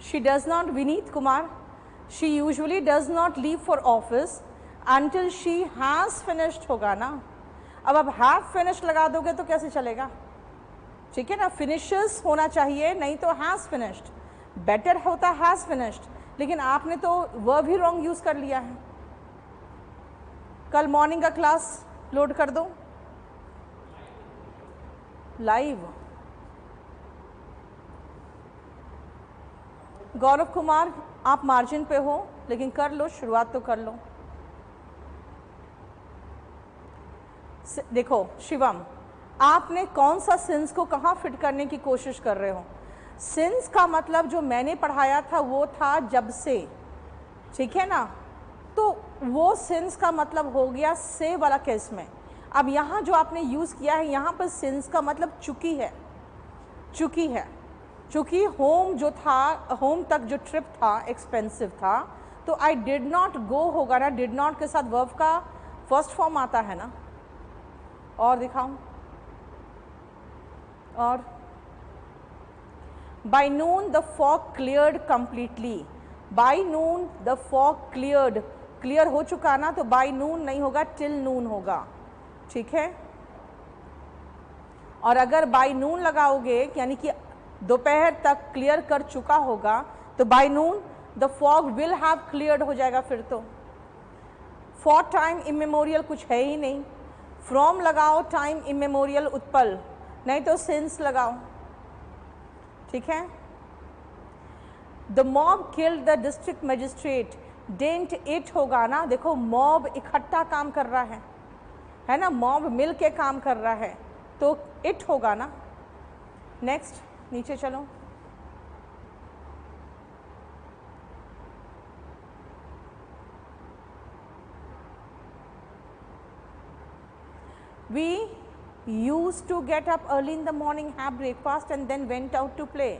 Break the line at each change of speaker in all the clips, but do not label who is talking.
She does not, Vineet Kumar, she usually does not leave for office until she has finished होगा ना. अब आप have finished लगा दोगे तो कैसे चलेगा? ठीक है ना, finishes होना चाहिए, नहीं तो has finished. better होता has finished, लेकिन आपने तो verb ही wrong यूज़ कर लिया है. कल मॉर्निंग का क्लास लोड कर दो लाइव. गौरव कुमार, आप मार्जिन पे हो, लेकिन कर लो, शुरुआत तो कर लो. देखो शिवम, आपने कौन सा सिंस को कहाँ फिट करने की कोशिश कर रहे हो? सिंस का मतलब जो मैंने पढ़ाया था वो था जब से, ठीक है ना, तो वो सिंस का मतलब हो गया से वाला केस में. अब यहाँ जो आपने यूज़ किया है, यहाँ पर सिंस का मतलब चुकी है, चुकी है. चूँकि होम जो था, होम तक जो ट्रिप था एक्सपेंसिव था, तो आई डिड नॉट गो होगा ना, डिड नॉट के साथ वर्ब का फर्स्ट फॉर्म आता है ना. और दिखाऊं, और by noon the fog cleared completely. By noon the fog cleared, clear हो चुका ना, तो बाय नून नहीं होगा, टिल नून होगा. ठीक है, और अगर बाय नून लगाओगे यानी कि दोपहर तक क्लियर कर चुका होगा, तो by noon the fog will have cleared हो जाएगा. फिर तो फॉर टाइम इमेमोरियल कुछ है ही नहीं, फ्रॉम लगाओ, टाइम इमेमोरियल उत्पल, नहीं तो सिंस लगाओ. ठीक है, the mob killed the district magistrate, डेंट इट होगा ना. देखो मॉब इकट्ठा काम कर रहा है ना, मॉब मिल के काम कर रहा है, तो इट होगा ना. नेक्स्ट, नीचे चलो. We used to get up early in the morning, have breakfast and then went out to play.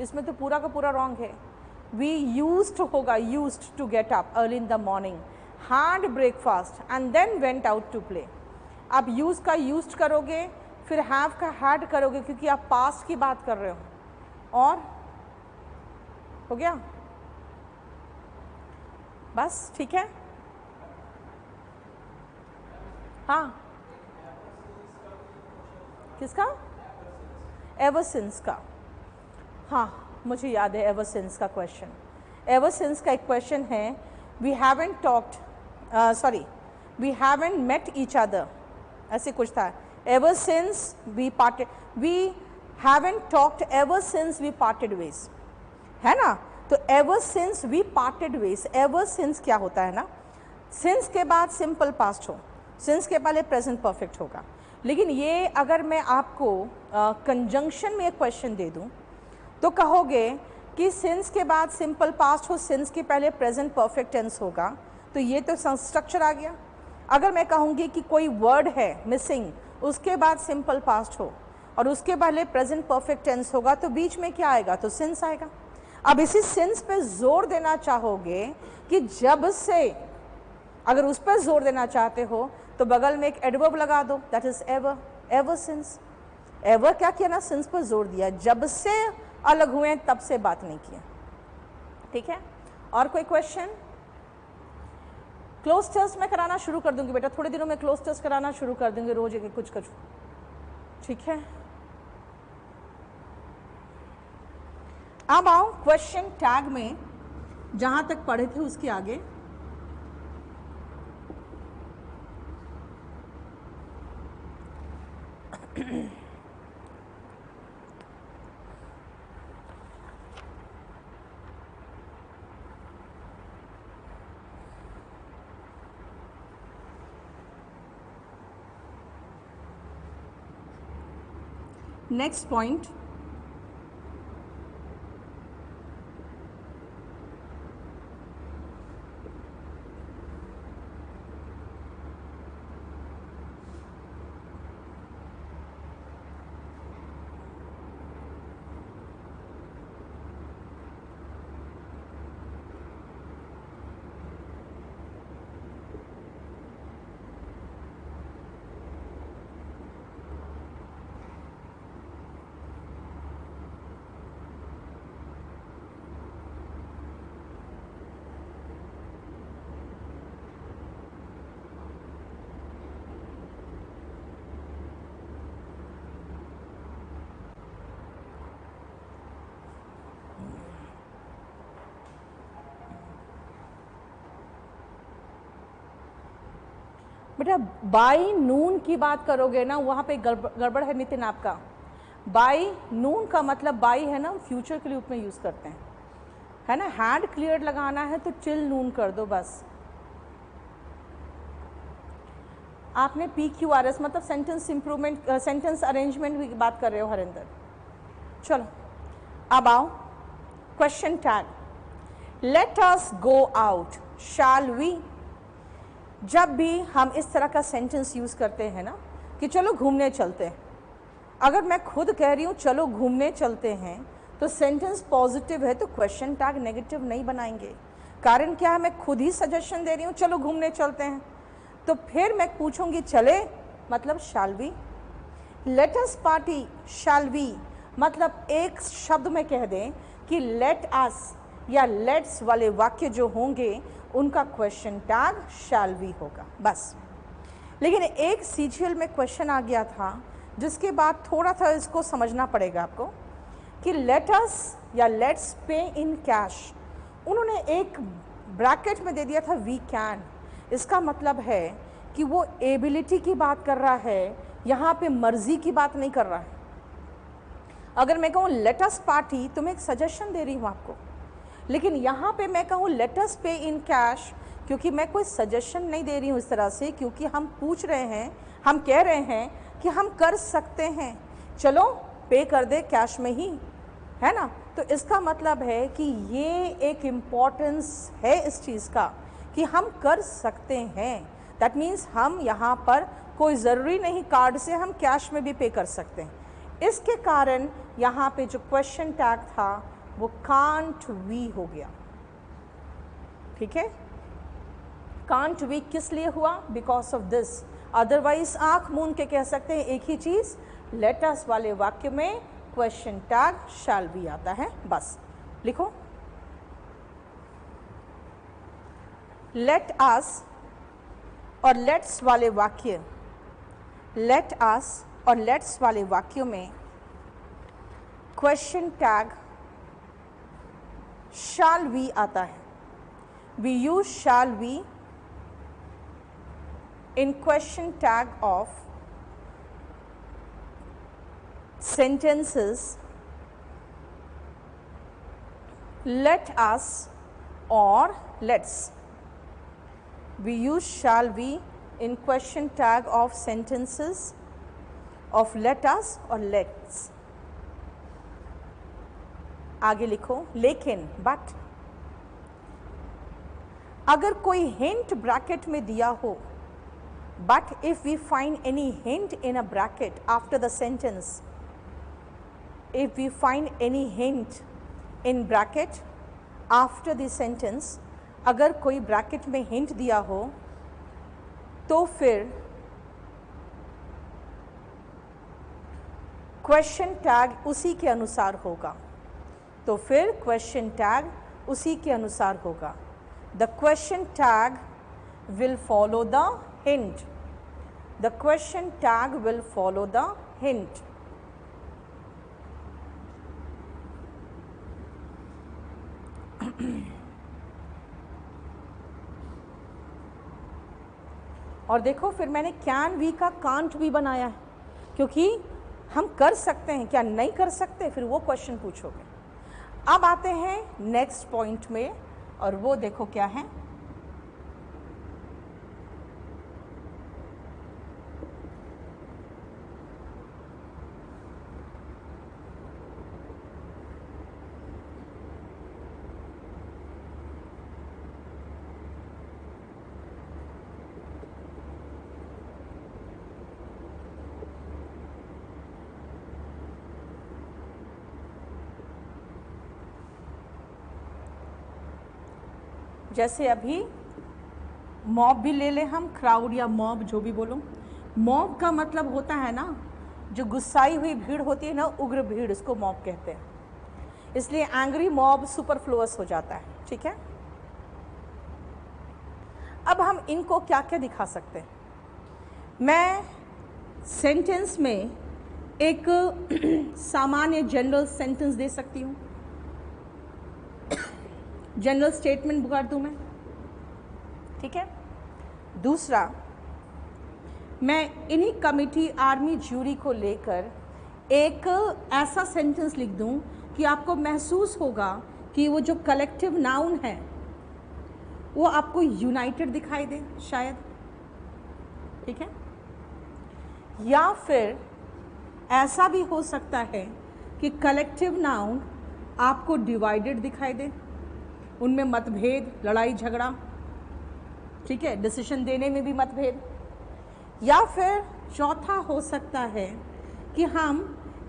इसमें तो पूरा का पूरा रॉन्ग है. We used होगा, used to get up early in the morning, had breakfast and then went out to play. आप use का used करोगे, फिर have का had करोगे, क्योंकि आप past की बात कर रहे हो. और हो गया बस. ठीक है, हाँ, किसका? एवर सिंस का. हाँ, मुझे याद है एवर सिंस का क्वेश्चन. एवर सिंस का एक क्वेश्चन है, we haven't talked, sorry, we haven't met each other, ऐसे कुछ था. Ever since we parted, we haven't talked ever since we parted ways, है ना. तो ever since we parted ways, ever since क्या होता है ना, सिंस के बाद सिंपल पास्ट हो, सिंस के पहले प्रेजेंट परफेक्ट होगा. लेकिन ये अगर मैं आपको कंजंक्शन में एक क्वेश्चन दे दूं, तो कहोगे कि सिंस के बाद सिंपल पास्ट हो, सिंस के पहले प्रेजेंट परफेक्ट टेंस होगा, तो ये तो स्ट्रक्चर आ गया. अगर मैं कहूँगी कि कोई वर्ड है मिसिंग, उसके बाद सिंपल पास्ट हो और उसके पहले प्रेजेंट परफेक्ट टेंस होगा, तो बीच में क्या आएगा? तो सिंस आएगा. अब इसी सिंस पे जोर देना चाहोगे कि जब से, अगर उस पर जोर देना चाहते हो तो बगल में एक एडवर्ब लगा दो, that is ever. Ever since, ever क्या किया ना, सिंस पर जोर दिया, जब से अलग हुए तब से बात नहीं किया. ठीक है, और कोई क्वेश्चन? क्लोज टेस्ट मैं कराना शुरू कर दूंगी बेटा, थोड़े दिनों में क्लोज टेस्ट कराना शुरू कर दूंगी, रोज एक कुछ कुछ. ठीक है, अब आओ क्वेश्चन टैग में, जहां तक पढ़े थे उसके आगे. नेक्स्ट पॉइंट, बेटा बाई नून की बात करोगे ना, वहाँ पे गड़बड़ है नितिन आपका। बाई नून का मतलब बाई है ना, फ्यूचर के रूप में यूज़ करते हैं, है ना। हैड क्लियर लगाना है तो टिल नून कर दो बस। आपने PQRS मतलब सेंटेंस इंप्रूवमेंट, सेंटेंस अरेंजमेंट की बात कर रहे हो हरिंदर। चलो अब आओ question tag, let us go out, shall we. जब भी हम इस तरह का सेंटेंस यूज़ करते हैं ना कि चलो घूमने चलते हैं, अगर मैं खुद कह रही हूँ चलो घूमने चलते हैं तो सेंटेंस पॉजिटिव है तो क्वेश्चन टैग नेगेटिव नहीं बनाएंगे। कारण क्या है, मैं खुद ही सजेशन दे रही हूँ चलो घूमने चलते हैं, तो फिर मैं पूछूंगी चले मतलब shall we. Let us party, shall we मतलब एक शब्द में कह दें कि लेट अस या लेट्स वाले वाक्य जो होंगे उनका क्वेश्चन टैग शैल वी होगा बस। लेकिन एक CGL में क्वेश्चन आ गया था जिसके बाद थोड़ा सा इसको समझना पड़ेगा आपको कि लेट अस या लेट्स पे इन कैश, उन्होंने एक ब्रैकेट में दे दिया था वी कैन। इसका मतलब है कि वो एबिलिटी की बात कर रहा है, यहाँ पे मर्जी की बात नहीं कर रहा है। अगर मैं कहूँ लेट अस पार्टी तो मैं एक सजेशन दे रही हूँ आपको, लेकिन यहाँ पे मैं कहूँ लेट अस पे इन कैश, क्योंकि मैं कोई सजेशन नहीं दे रही हूँ इस तरह से, क्योंकि हम पूछ रहे हैं, हम कह रहे हैं कि हम कर सकते हैं, चलो पे कर दे कैश में ही, है ना। तो इसका मतलब है कि ये एक इम्पॉर्टेंस है इस चीज़ का कि हम कर सकते हैं। दैट मीन्स हम यहाँ पर कोई ज़रूरी नहीं कार्ड से, हम कैश में भी पे कर सकते हैं। इसके कारण यहाँ पे जो क्वेश्चन टैग था वो कांट वी हो गया, ठीक है। कांट वी किस लिए हुआ, बिकॉज ऑफ दिस। अदरवाइज आंख मूंद के कह सकते हैं एक ही चीज़, लेट अस वाले वाक्य में क्वेश्चन टैग शैल वी आता है बस। लिखो लेट अस और लेट्स वाले वाक्य, लेट अस और लेट्स वाले वाक्यों में क्वेश्चन टैग शैल वी आता है। We use shall we in question tag of sentences let us or let's. We use shall we in question tag of sentences of let us or let's. आगे लिखो लेकिन but, अगर कोई hint bracket में दिया हो, but if we find any hint in a bracket after the sentence, if we find any hint in bracket after the sentence, अगर कोई ब्रैकेट में हिंट दिया हो तो फिर क्वेश्चन टैग उसी के अनुसार होगा, तो फिर क्वेश्चन टैग उसी के अनुसार होगा। The question tag will follow the hint. The question tag will follow the hint. और देखो फिर मैंने कैन वी का कांट भी बनाया है, क्योंकि हम कर सकते हैं, क्या नहीं कर सकते, फिर वो क्वेश्चन पूछोगे। अब आते हैं नेक्स्ट पॉइंट में, और वो देखो क्या है। जैसे अभी मॉब भी ले लें हम, क्राउड या मॉब जो भी बोलो। मॉब का मतलब होता है ना जो गुस्साई हुई भीड़ होती है ना, उग्र भीड़, इसको मॉब कहते हैं। इसलिए एंग्री मॉब सुपरफ्लुअस हो जाता है, ठीक है। अब हम इनको क्या क्या दिखा सकते हैं। मैं सेंटेंस में एक सामान्य जनरल सेंटेंस दे सकती हूँ, जनरल स्टेटमेंट कर दूँ मैं, ठीक है। दूसरा, मैं इन्हीं कमिटी आर्मी ज्यूरी को लेकर एक ऐसा सेंटेंस लिख दूं कि आपको महसूस होगा कि वो जो कलेक्टिव नाउन है वो आपको यूनाइटेड दिखाई दे शायद, ठीक है। या फिर ऐसा भी हो सकता है कि कलेक्टिव नाउन आपको डिवाइडेड दिखाई दे, उनमें मतभेद, लड़ाई झगड़ा, ठीक है, डिसीजन देने में भी मतभेद। या फिर चौथा हो सकता है कि हम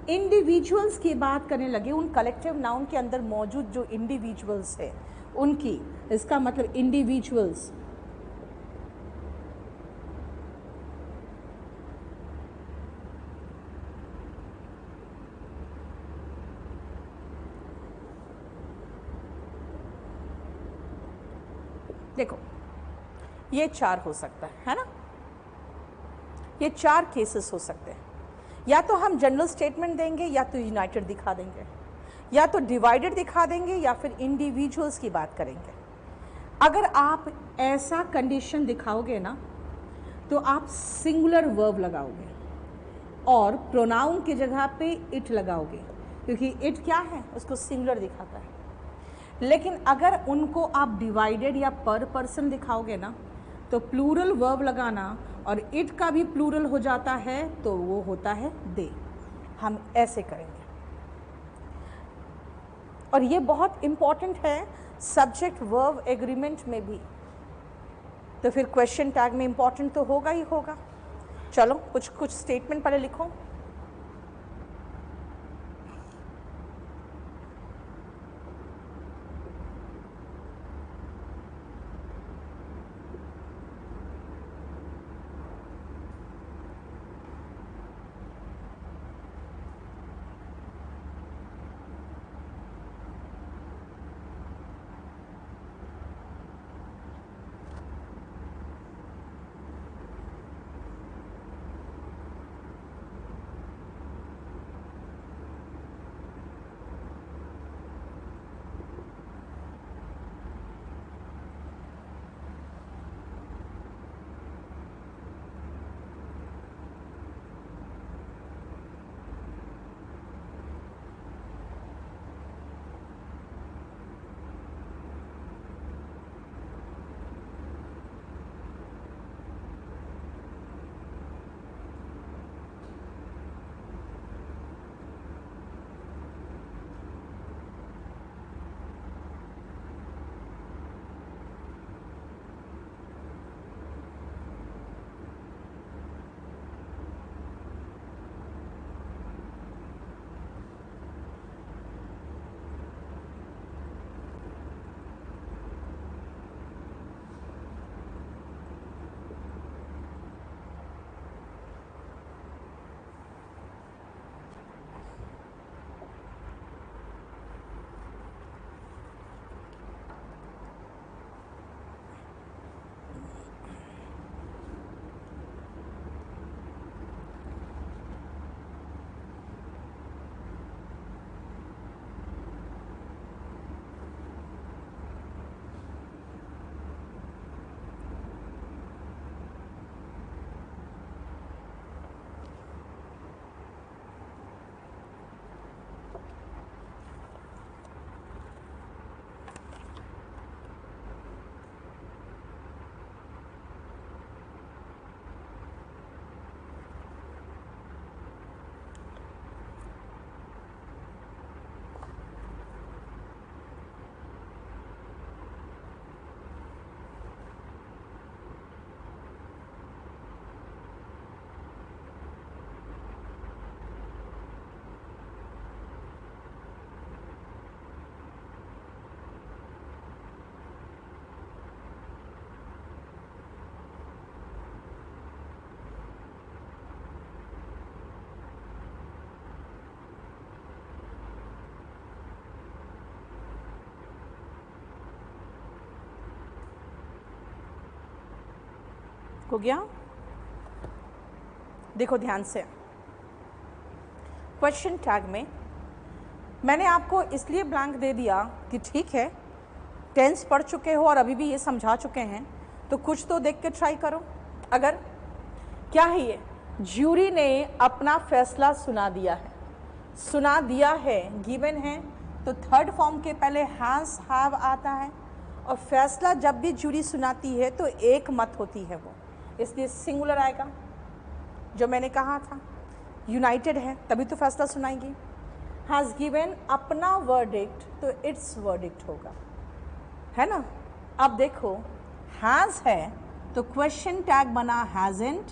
इंडिविजुअल्स की बात करने लगे, उन कलेक्टिव नाउन के अंदर मौजूद जो इंडिविजुअल्स है उनकी, इसका मतलब इंडिविजुअल्स देखो ये 4 हो सकता है ना, ये 4 केसेस हो सकते हैं। या तो हम जनरल स्टेटमेंट देंगे, या तो यूनाइटेड दिखा देंगे, या तो डिवाइडेड दिखा देंगे, या फिर इंडिविजुअल्स की बात करेंगे। अगर आप ऐसा कंडीशन दिखाओगे ना तो आप सिंगुलर वर्ब लगाओगे और प्रोनाउन की जगह पे इट लगाओगे, क्योंकि इट क्या है, उसको सिंगुलर दिखाता है। लेकिन अगर उनको आप डिवाइडेड या पर पर्सन दिखाओगे ना तो प्लूरल वर्ब लगाना और इट का भी प्लूरल हो जाता है तो वो होता है दे। हम ऐसे करेंगे और ये बहुत इंपॉर्टेंट है सब्जेक्ट वर्ब एग्रीमेंट में भी, तो फिर क्वेश्चन टैग में इंपॉर्टेंट तो होगा ही होगा। चलो कुछ स्टेटमेंट पहले लिखो। हो गया? देखो ध्यान से, क्वेश्चन टैग में मैंने आपको इसलिए ब्लैंक दे दिया कि ठीक है टेंस पढ़ चुके हो और अभी भी ये समझा चुके हैं, तो कुछ तो देख के ट्राई करो। अगर क्या है ये? ज्यूरी ने अपना फैसला सुना दिया है, सुना दिया है, गिवन है, तो थर्ड फॉर्म के पहले हैज़ हैव आता है, और फैसला जब भी ज्यूरी सुनाती है तो एक मत होती है वो, इसलिए सिंगुलर आएगा। जो मैंने कहा था यूनाइटेड है तभी तो फैसला सुनाएगी। हैज़ गिवन अपना वर्डिक्ट तो इट्स वर्डिक्ट होगा, है ना। अब देखो हैज़ है तो क्वेश्चन टैग बना हैज़न्ट,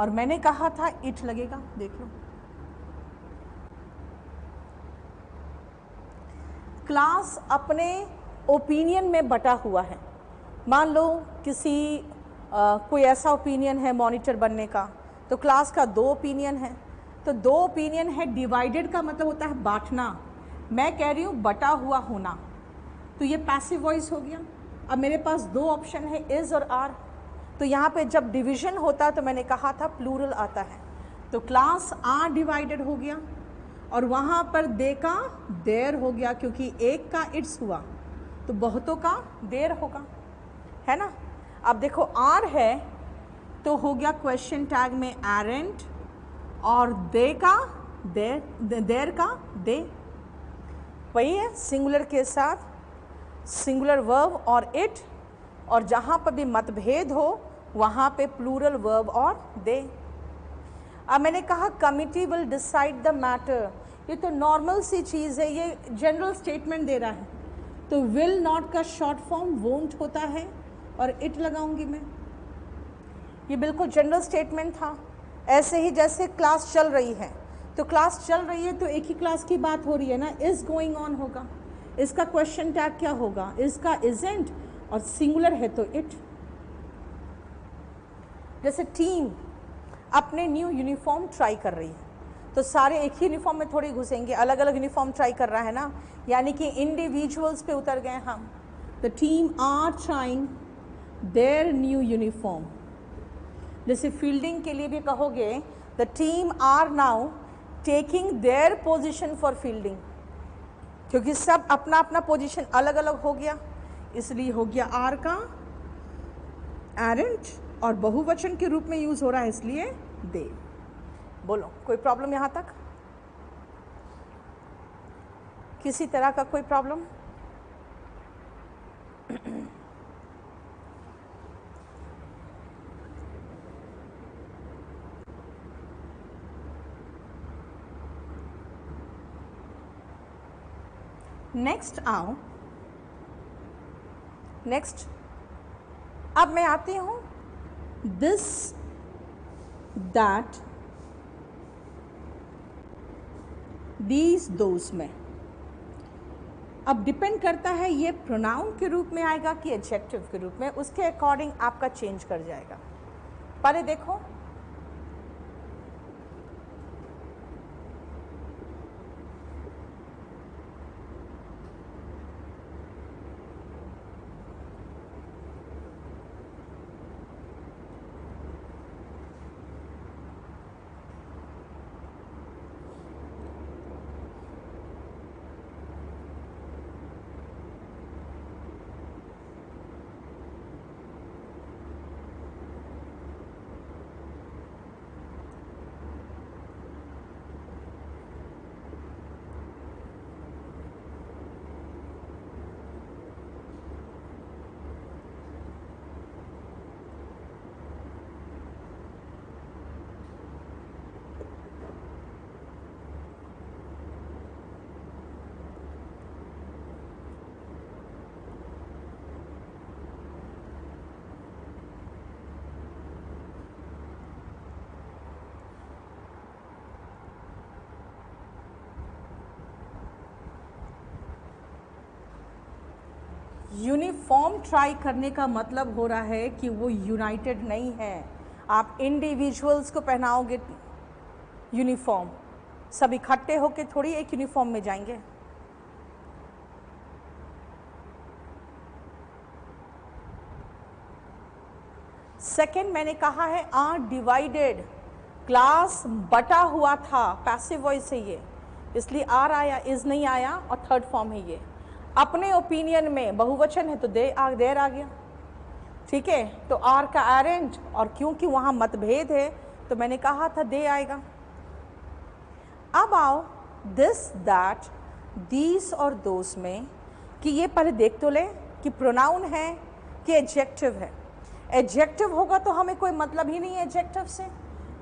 और मैंने कहा था इट लगेगा। देख लो क्लास अपने ओपिनियन में बटा हुआ है। मान लो किसी कोई ऐसा ओपिनियन है मॉनिटर बनने का, तो क्लास का 2 ओपिनियन है, तो 2 ओपिनियन है। डिवाइडेड का मतलब होता है बांटना, मैं कह रही हूँ बटा हुआ होना, तो ये पैसिव वॉइस हो गया। अब मेरे पास 2 ऑप्शन है इज़ और आर, तो यहाँ पे जब डिवीजन होता है तो मैंने कहा था प्लूरल आता है, तो क्लास आर डिवाइडेड हो गया, और वहाँ पर दे का देर हो गया, क्योंकि एक का इट्स हुआ तो बहुतों का देर होगा, है ना। अब देखो आर है तो हो गया क्वेश्चन टैग में एरेंट, और दे का देर का दे, वही है सिंगुलर के साथ सिंगुलर वर्ब और इट, और जहाँ पर भी मतभेद हो वहाँ पे प्लूरल वर्ब और दे। अब मैंने कहा committee will decide the matter, ये तो नॉर्मल सी चीज़ है, ये जनरल स्टेटमेंट दे रहा है, तो विल नॉट का शॉर्ट फॉर्म वोंट होता है और इट लगाऊंगी मैं, ये बिल्कुल जनरल स्टेटमेंट था। ऐसे ही जैसे क्लास चल रही है, तो क्लास चल रही है तो एक ही क्लास की बात हो रही है ना, इज़ गोइंग ऑन होगा, इसका क्वेश्चन टैग क्या होगा, इसका इजेंट, और सिंगुलर है तो इट। जैसे टीम अपने न्यू यूनिफॉर्म ट्राई कर रही है, तो सारे एक ही यूनिफॉर्म में थोड़ी घुसेंगे, अलग अलग यूनिफॉर्म ट्राई कर रहा है ना, यानी कि इंडिविजुअल्स पे उतर गए हम। The team are trying their new uniform. जैसे फील्डिंग के लिए भी कहोगे the team are now taking their position for fielding, क्योंकि सब अपना अपना पोजिशन अलग अलग हो गया, इसलिए हो गया आर का एरेंट, और बहुवचन के रूप में यूज हो रहा है इसलिए दे। बोलो कोई प्रॉब्लम यहाँ तक, किसी तरह का कोई प्रॉब्लम? नेक्स्ट आओ, नेक्स्ट अब मैं आती हूँ दिस दैट दीज दोज में। अब डिपेंड करता है ये प्रोनाउन के रूप में आएगा कि एडजेक्टिव के रूप में, उसके अकॉर्डिंग आपका चेंज कर जाएगा। पहले देखो यूनिफॉर्म ट्राई करने का मतलब हो रहा है कि वो यूनाइटेड नहीं है। आप इंडिविजुअल्स को पहनाओगे यूनिफॉर्म, सब इकट्ठे होके थोड़ी एक यूनिफॉर्म में जाएंगे। सेकेंड मैंने कहा है आर डिवाइडेड, क्लास बटा हुआ था, पैसिव वॉइस है ये, इसलिए आर आया, इज नहीं आया, और थर्ड फॉर्म है ये। अपने ओपिनियन में बहुवचन है तो देर आ गया। ठीक है, तो आर का एरेंट, और क्योंकि वहाँ मतभेद है तो मैंने कहा था दे आएगा। अब आओ दिस, दैट, दीस और दोस में कि ये पहले देख तो ले कि प्रोनाउन है कि एडजेक्टिव है। एडजेक्टिव होगा तो हमें कोई मतलब ही नहीं है एडजेक्टिव से,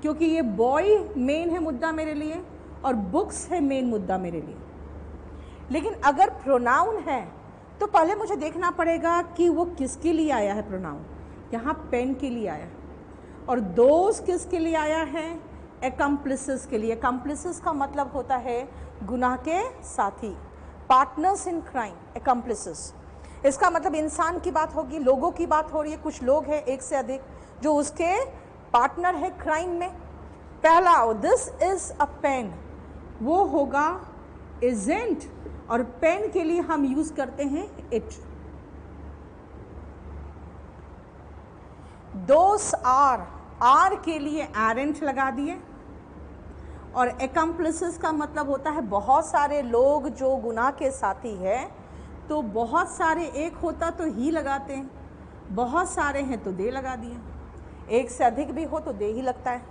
क्योंकि ये बॉय मेन है मुद्दा मेरे लिए और बुक्स है मेन मुद्दा मेरे लिए। लेकिन अगर प्रोनाउन है तो पहले मुझे देखना पड़ेगा कि वो किसके लिए आया है प्रोनाउन। यहाँ पेन के लिए आया है, और दोस्त किसके लिए आया है, एकम्प्लिसेस के लिए। एकम्प्लिसेस का मतलब होता है गुनाह के साथी, पार्टनर्स इन क्राइम, एकम्प्लिसेस। इसका मतलब इंसान की बात होगी, लोगों की बात हो रही है, कुछ लोग हैं एक से अधिक जो उसके पार्टनर है क्राइम में। पहला दिस इज अ पेन, वो होगा इजेंट, और पेन के लिए हम यूज करते हैं इट। दोस आर के लिए एरेंट लगा दिए, और एकम्प्लिसेस का मतलब होता है बहुत सारे लोग जो गुनाह के साथी है। तो बहुत सारे, एक होता तो ही लगाते हैं, बहुत सारे हैं तो दे लगा दिए, एक से अधिक भी हो तो दे ही लगता है।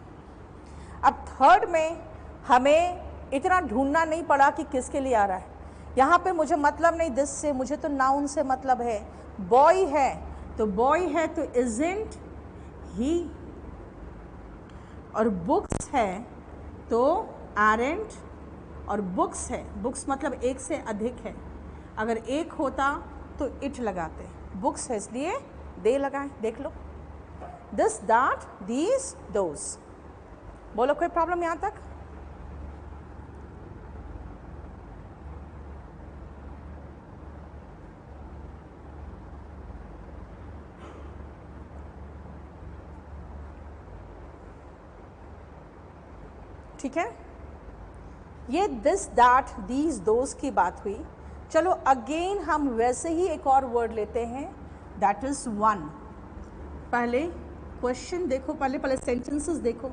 अब थर्ड में हमें इतना ढूंढना नहीं पड़ा कि किसके लिए आ रहा है। यहाँ पे मुझे मतलब नहीं दिस से, मुझे तो नाउन से मतलब है। बॉय है तो बॉय है तो इजेंट ही, और बुक्स है तो एरेंट, और बुक्स है, बुक्स मतलब एक से अधिक है, अगर एक होता तो इट लगाते, बुक्स है इसलिए दे लगाए। देख लो, दिस, दैट, दीज, दोस। बोलो कोई प्रॉब्लम यहाँ तक? ठीक है, ये दिस, दैट, दीज, दोस की बात हुई। चलो अगेन हम वैसे ही एक और वर्ड लेते हैं, दैट इज वन। पहले क्वेश्चन देखो, पहले सेंटेंसेस देखो।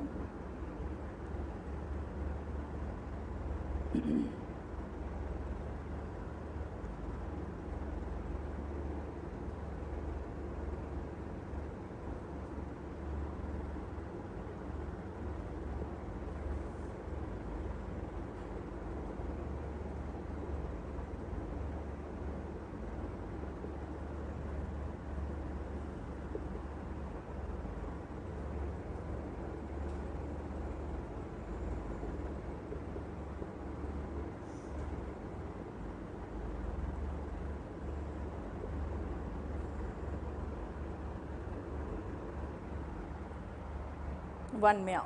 वन में आओ।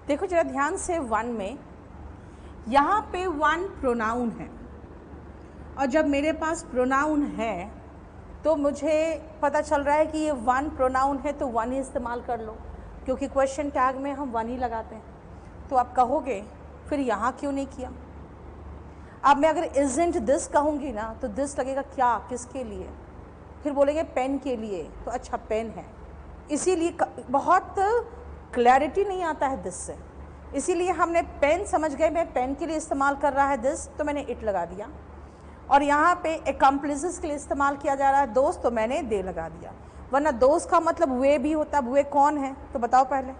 देखो जरा ध्यान से, वन में यहाँ पे वन प्रोनाउन है, और जब मेरे पास प्रोनाउन है तो मुझे पता चल रहा है कि ये वन प्रोनाउन है तो वन ही इस्तेमाल कर लो, क्योंकि क्वेश्चन टैग में हम वन ही लगाते हैं। तो आप कहोगे फिर यहाँ क्यों नहीं किया? अब मैं अगर इजेंट दिस कहूँगी ना तो दिस लगेगा क्या, किसके लिए? फिर बोलेंगे पेन के लिए, तो अच्छा पेन है, इसीलिए बहुत क्लैरिटी नहीं आता है दिस से, इसीलिए हमने पेन समझ गए मैं पेन के लिए इस्तेमाल कर रहा है दिस, तो मैंने इट लगा दिया। और यहाँ पे एकम्प्लिसेस के लिए इस्तेमाल किया जा रहा है दोस्त, तो मैंने दे लगा दिया। वरना दोस्त का मतलब वे भी होता है, वे कौन है तो बताओ पहले।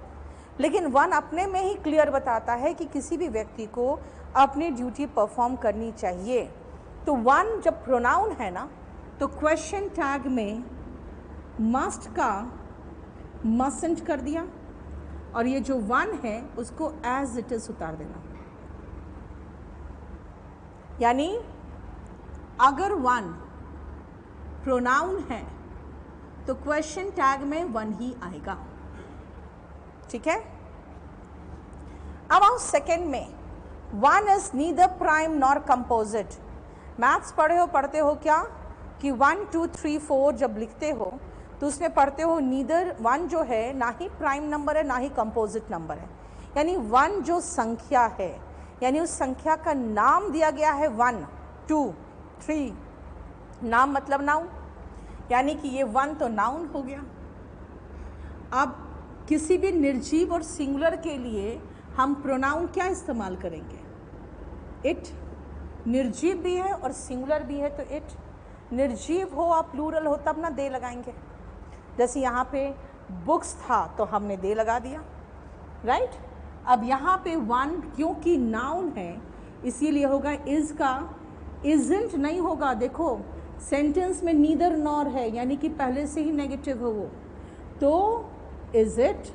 लेकिन वन अपने में ही क्लियर बताता है कि किसी भी व्यक्ति को अपनी ड्यूटी परफॉर्म करनी चाहिए। तो वन जब प्रोनाउन है ना तो क्वेश्चन टैग में मस्ट का मस्टंट कर दिया, और ये जो वन है उसको एज इट इज उतार देना। यानी अगर वन प्रोनाउन है तो क्वेश्चन टैग में वन ही आएगा। ठीक है, अब आओ सेकेंड में, one is neither prime nor composite. Maths पढ़ते हो क्या कि 1 2 3 4 जब लिखते हो तो उसमें पढ़ते हो नीदर, वन जो है ना ही प्राइम नंबर है ना ही कंपोजिट नंबर है, यानी वन जो संख्या है, यानी उस संख्या का नाम दिया गया है 1 2 3, नाम मतलब नाउन, यानी कि ये 1 तो नाउन हो गया। अब किसी भी निर्जीव और सिंगुलर के लिए हम प्रोनाउन क्या इस्तेमाल करेंगे? इट। निर्जीव भी है और सिंगुलर भी है तो इट। निर्जीव हो और प्लूरल हो तब ना दे लगाएंगे। जैसे यहाँ पे बुक्स था तो हमने दे लगा दिया, राइट। अब यहाँ पे 1 क्योंकि नाउन है इसीलिए होगा इज का, इजंट नहीं होगा। देखो सेंटेंस में नीदर नॉर है, यानी कि पहले से ही नेगेटिव है वो, तो इज इट।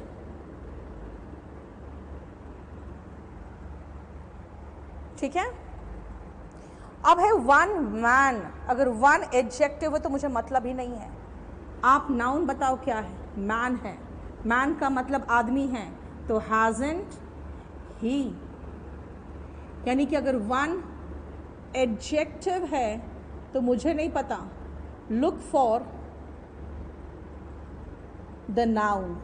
ठीक है। अब है वन मैन। अगर वन एडजेक्टिव है तो मुझे मतलब ही नहीं है। आप नाउन बताओ क्या है? मैन है। मैन का मतलब आदमी है, तो हैजंट ही, यानी कि अगर वन एडजेक्टिव है तो मुझे नहीं पता, लुक फॉर द नाउन।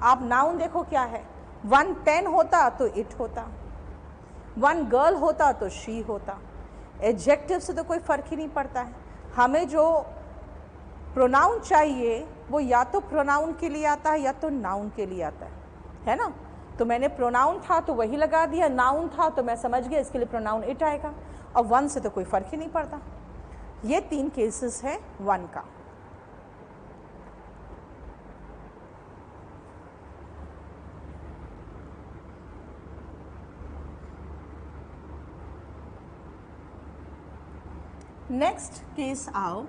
आप नाउन देखो क्या है। 1 पेन होता तो इट होता, 1 गर्ल होता तो शी होता। एडजेक्टिव से तो कोई फर्क ही नहीं पड़ता है। हमें जो प्रोनाउन चाहिए वो या तो प्रोनाउन के लिए आता है या तो नाउन के लिए आता है ना। तो मैंने प्रोनाउन था तो वही लगा दिया, नाउन था तो मैं समझ गया इसके लिए प्रोनाउन इट आएगा, और 1 से तो कोई फर्क ही नहीं पड़ता। ये 3 केसेस है 1 का। नेक्स्ट केस आओ,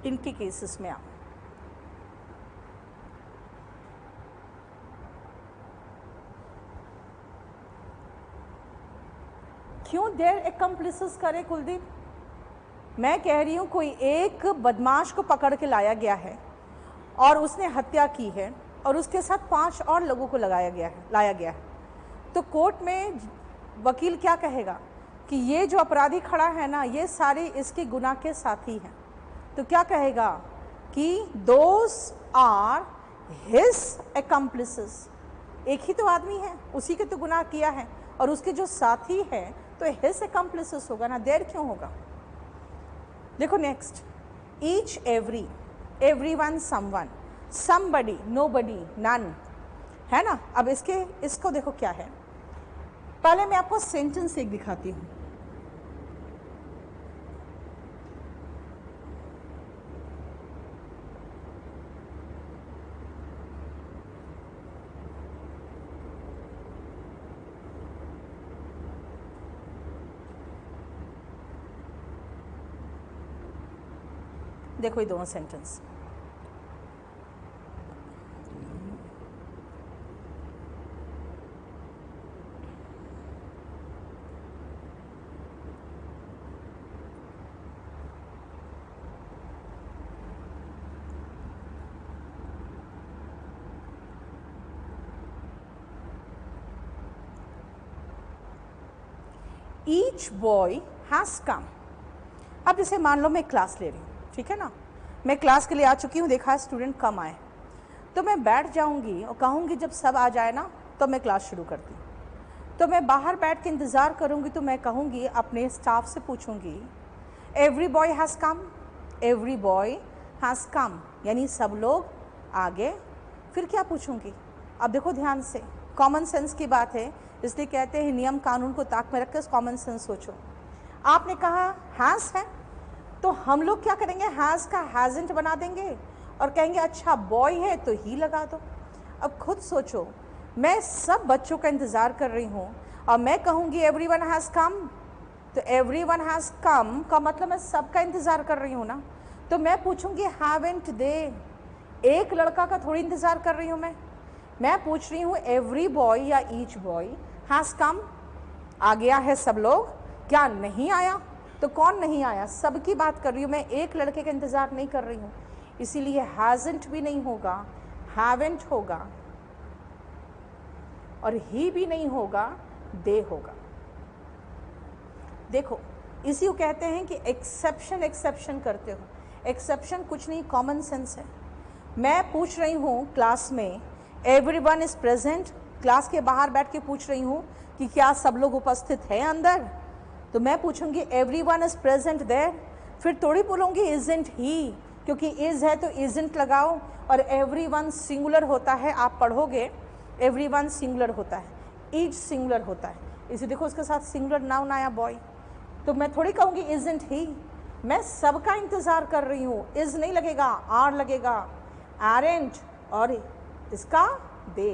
इनके केसेस में आओ। क्यों देयर एक्म्प्लिसेस करे कुलदीप? मैं कह रही हूँ कोई एक बदमाश को पकड़ के लाया गया है और उसने हत्या की है और उसके साथ 5 और लोगों को लाया गया है, तो कोर्ट में वकील क्या कहेगा कि ये जो अपराधी खड़ा है ना, ये सारे इसके गुनाह के साथी हैं। तो क्या कहेगा कि दोस आर हिज एक्म्प्लिसेस। एक ही तो आदमी है, उसी के तो गुनाह किया है, और उसके जो साथी हैं तो हिज एक्म्प्लिसेस होगा ना, देयर क्यों होगा? देखो next, each every, everyone someone, somebody, nobody, none, है ना। अब इसको देखो क्या है। पहले मैं आपको सेंटेंस एक दिखाती हूँ। देखो ये दोनों सेंटेंस, ईच बॉय हैज़ कम। अब जैसे मान लो मैं क्लास ले रही हूँ, ठीक है ना, मैं क्लास के लिए आ चुकी हूँ, देखा स्टूडेंट कम आए, तो मैं बैठ जाऊँगी और कहूँगी जब सब आ जाए ना तो मैं क्लास शुरू करती हूँ। तो मैं बाहर बैठ के इंतज़ार करूँगी, तो मैं कहूँगी अपने स्टाफ से पूछूँगी every boy has come, every boy has come, यानी सब लोग आ गए। फिर क्या पूछूँगी? अब देखो ध्यान से, कॉमन सेंस की बात है, इसलिए कहते हैं नियम कानून को ताक में रख कर कॉमन सेंस सोचो। आपने कहा हैज़ है, तो हम लोग क्या करेंगे, हैज़ का हैज़ंट बना देंगे और कहेंगे अच्छा बॉय है तो ही लगा दो। अब खुद सोचो, मैं सब बच्चों का इंतज़ार कर रही हूँ और मैं कहूँगी एवरीवन हैज़ कम, तो एवरीवन हैज़ कम का मतलब मैं सबका इंतज़ार कर रही हूँ ना, तो मैं पूछूंगी हैवेंट दे, एक लड़का का थोड़ी इंतज़ार कर रही हूँ मैं पूछ रही हूँ एवरी बॉय या ईच बॉय हैज़ कम, आ गया है सब लोग, क्या नहीं आया? तो कौन नहीं आया? सबकी बात कर रही हूँ मैं, एक लड़के का इंतज़ार नहीं कर रही हूँ, इसीलिए हैज़ंट भी नहीं होगा, हैवेंट होगा, और ही भी नहीं होगा, दे होगा। देखो इसी को कहते हैं कि एक्सेप्शन करते हो। एक्सेप्शन कुछ नहीं, कॉमन सेंस है। मैं पूछ रही हूँ क्लास में एवरीवन इज़ प्रेजेंट, क्लास के बाहर बैठ के पूछ रही हूँ कि क्या सब लोग उपस्थित हैं अंदर, तो मैं पूछूंगी एवरीवन इज़ प्रेजेंट देयर, फिर थोड़ी बोलूँगी इज़न्ट ही, क्योंकि इज़ है तो इज़न्ट लगाओ, और एवरीवन सिंगुलर होता है, आप पढ़ोगे एवरीवन सिंगुलर होता है, ईच सिंगुलर होता है, इसे देखो उसके साथ सिंगुलर नाउन आया बॉय, तो मैं थोड़ी कहूँगी इज़न्ट ही, मैं सबका इंतज़ार कर रही हूँ, इज़ नहीं लगेगा, आर लगेगा, आरेंट, और इसका दे,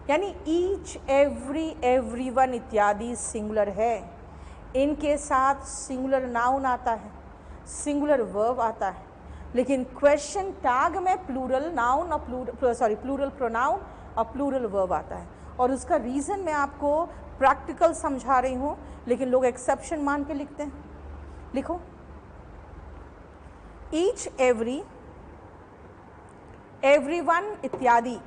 यानी ईच, एवरी, एवरीवन इत्यादि सिंगुलर है, इनके साथ सिंगुलर नाउन आता है, सिंगुलर वर्ब आता है, लेकिन क्वेश्चन टैग में प्लूरल नाउन और प्लूरल प्रोनाउन और प्लूरल वर्ब आता है, और उसका रीज़न मैं आपको प्रैक्टिकल समझा रही हूँ, लेकिन लोग एक्सेप्शन मान के लिखते हैं। लिखो ईच, एवरी, एवरीवन इत्यादि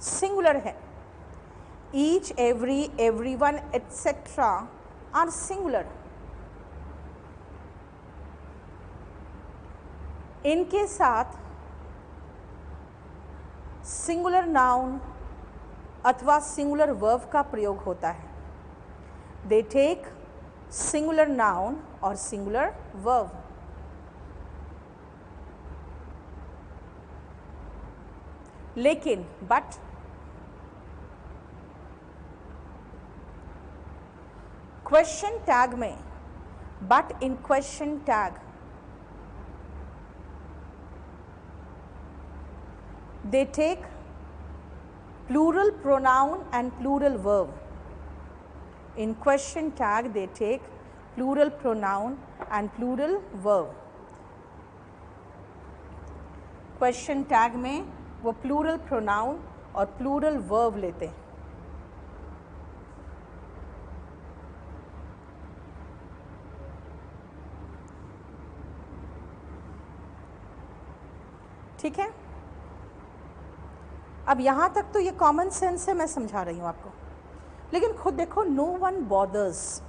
सिंगुलर है, each, every, everyone etcetera are singular, इनके साथ सिंगुलर नाउन अथवा सिंगुलर वर्ब का प्रयोग होता है, दे टेक सिंगुलर नाउन और सिंगुलर वर्ब। लेकिन बट क्वेश्चन टैग में, but in question tag they take plural pronoun and plural verb. In question tag they take plural pronoun and plural verb. Question tag में वो plural pronoun और plural verb लेते हैं। ठीक है, अब यहाँ तक तो ये कॉमन सेंस है, मैं समझा रही हूँ आपको, लेकिन खुद देखो नो वन बॉदर्स,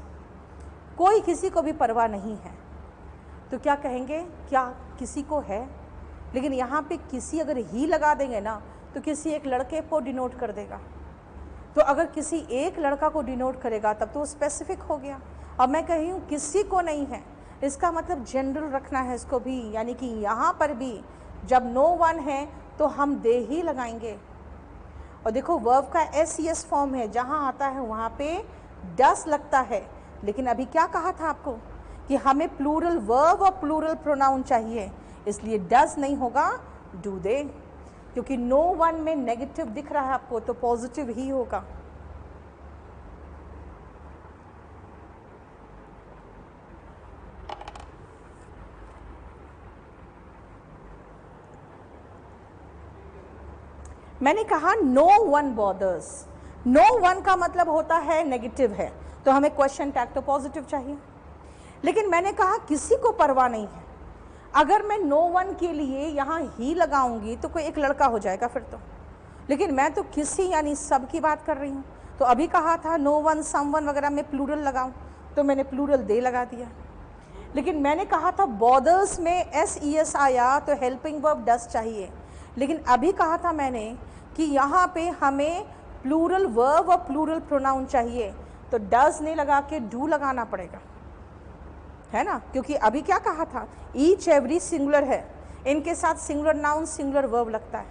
कोई किसी को भी परवाह नहीं है, तो क्या कहेंगे, क्या किसी को है, लेकिन यहाँ पे किसी अगर ही लगा देंगे ना तो किसी एक लड़के को डिनोट कर देगा, तो अगर किसी एक लड़का को डिनोट करेगा तब तो वो स्पेसिफिक हो गया। अब मैं कही हूँ किसी को नहीं है, इसका मतलब जनरल रखना है इसको भी, यानी कि यहाँ पर भी जब नो वन है तो हम दे ही लगाएंगे। और देखो वर्ब का एस फॉर्म है, जहाँ आता है वहाँ पे डस लगता है, लेकिन अभी क्या कहा था आपको कि हमें प्लूरल वर्ब और प्लूरल प्रोनाउन चाहिए, इसलिए डस नहीं होगा, डू दे, क्योंकि नो वन में नेगेटिव दिख रहा है आपको तो पॉजिटिव ही होगा। मैंने कहा no one bothers, no one का मतलब होता है नेगेटिव है, तो हमें क्वेश्चन टैग तो पॉजिटिव चाहिए, लेकिन मैंने कहा किसी को परवाह नहीं है, अगर मैं नो वन के लिए यहाँ ही लगाऊंगी तो कोई एक लड़का हो जाएगा फिर तो, लेकिन मैं तो किसी यानी सब की बात कर रही हूँ, तो अभी कहा था नो वन, सम वन वगैरह में प्लूरल लगाऊं, तो मैंने प्लूरल दे लगा दिया। लेकिन मैंने कहा था बॉदर्स में एस आया तो हेल्पिंग वर्ब डस चाहिए, लेकिन अभी कहा था मैंने कि यहाँ पे हमें प्लूरल वर्ब और प्लूरल प्रोनाउन चाहिए, तो डज नहीं लगा के डू लगाना पड़ेगा, है ना, क्योंकि अभी क्या कहा था ईच, एवरी सिंगुलर है, इनके साथ सिंगुलर नाउन सिंगुलर वर्ब लगता है,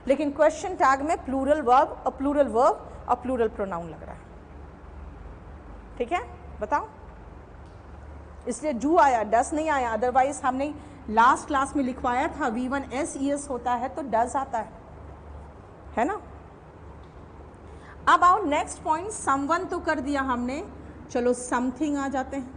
लेकिन क्वेश्चन टैग में प्लूरल वर्ब और प्लूरल वर्ब और प्लूरल प्रोनाउन लग रहा है। ठीक है, बताओ, इसलिए डू आया, डस नहीं आया, अदरवाइज हमने लास्ट क्लास में लिखवाया था V1 SES होता है तो डज आता है ना। अब आओ नेक्स्ट पॉइंट, समवन तो कर दिया हमने, चलो समथिंग आ जाते हैं।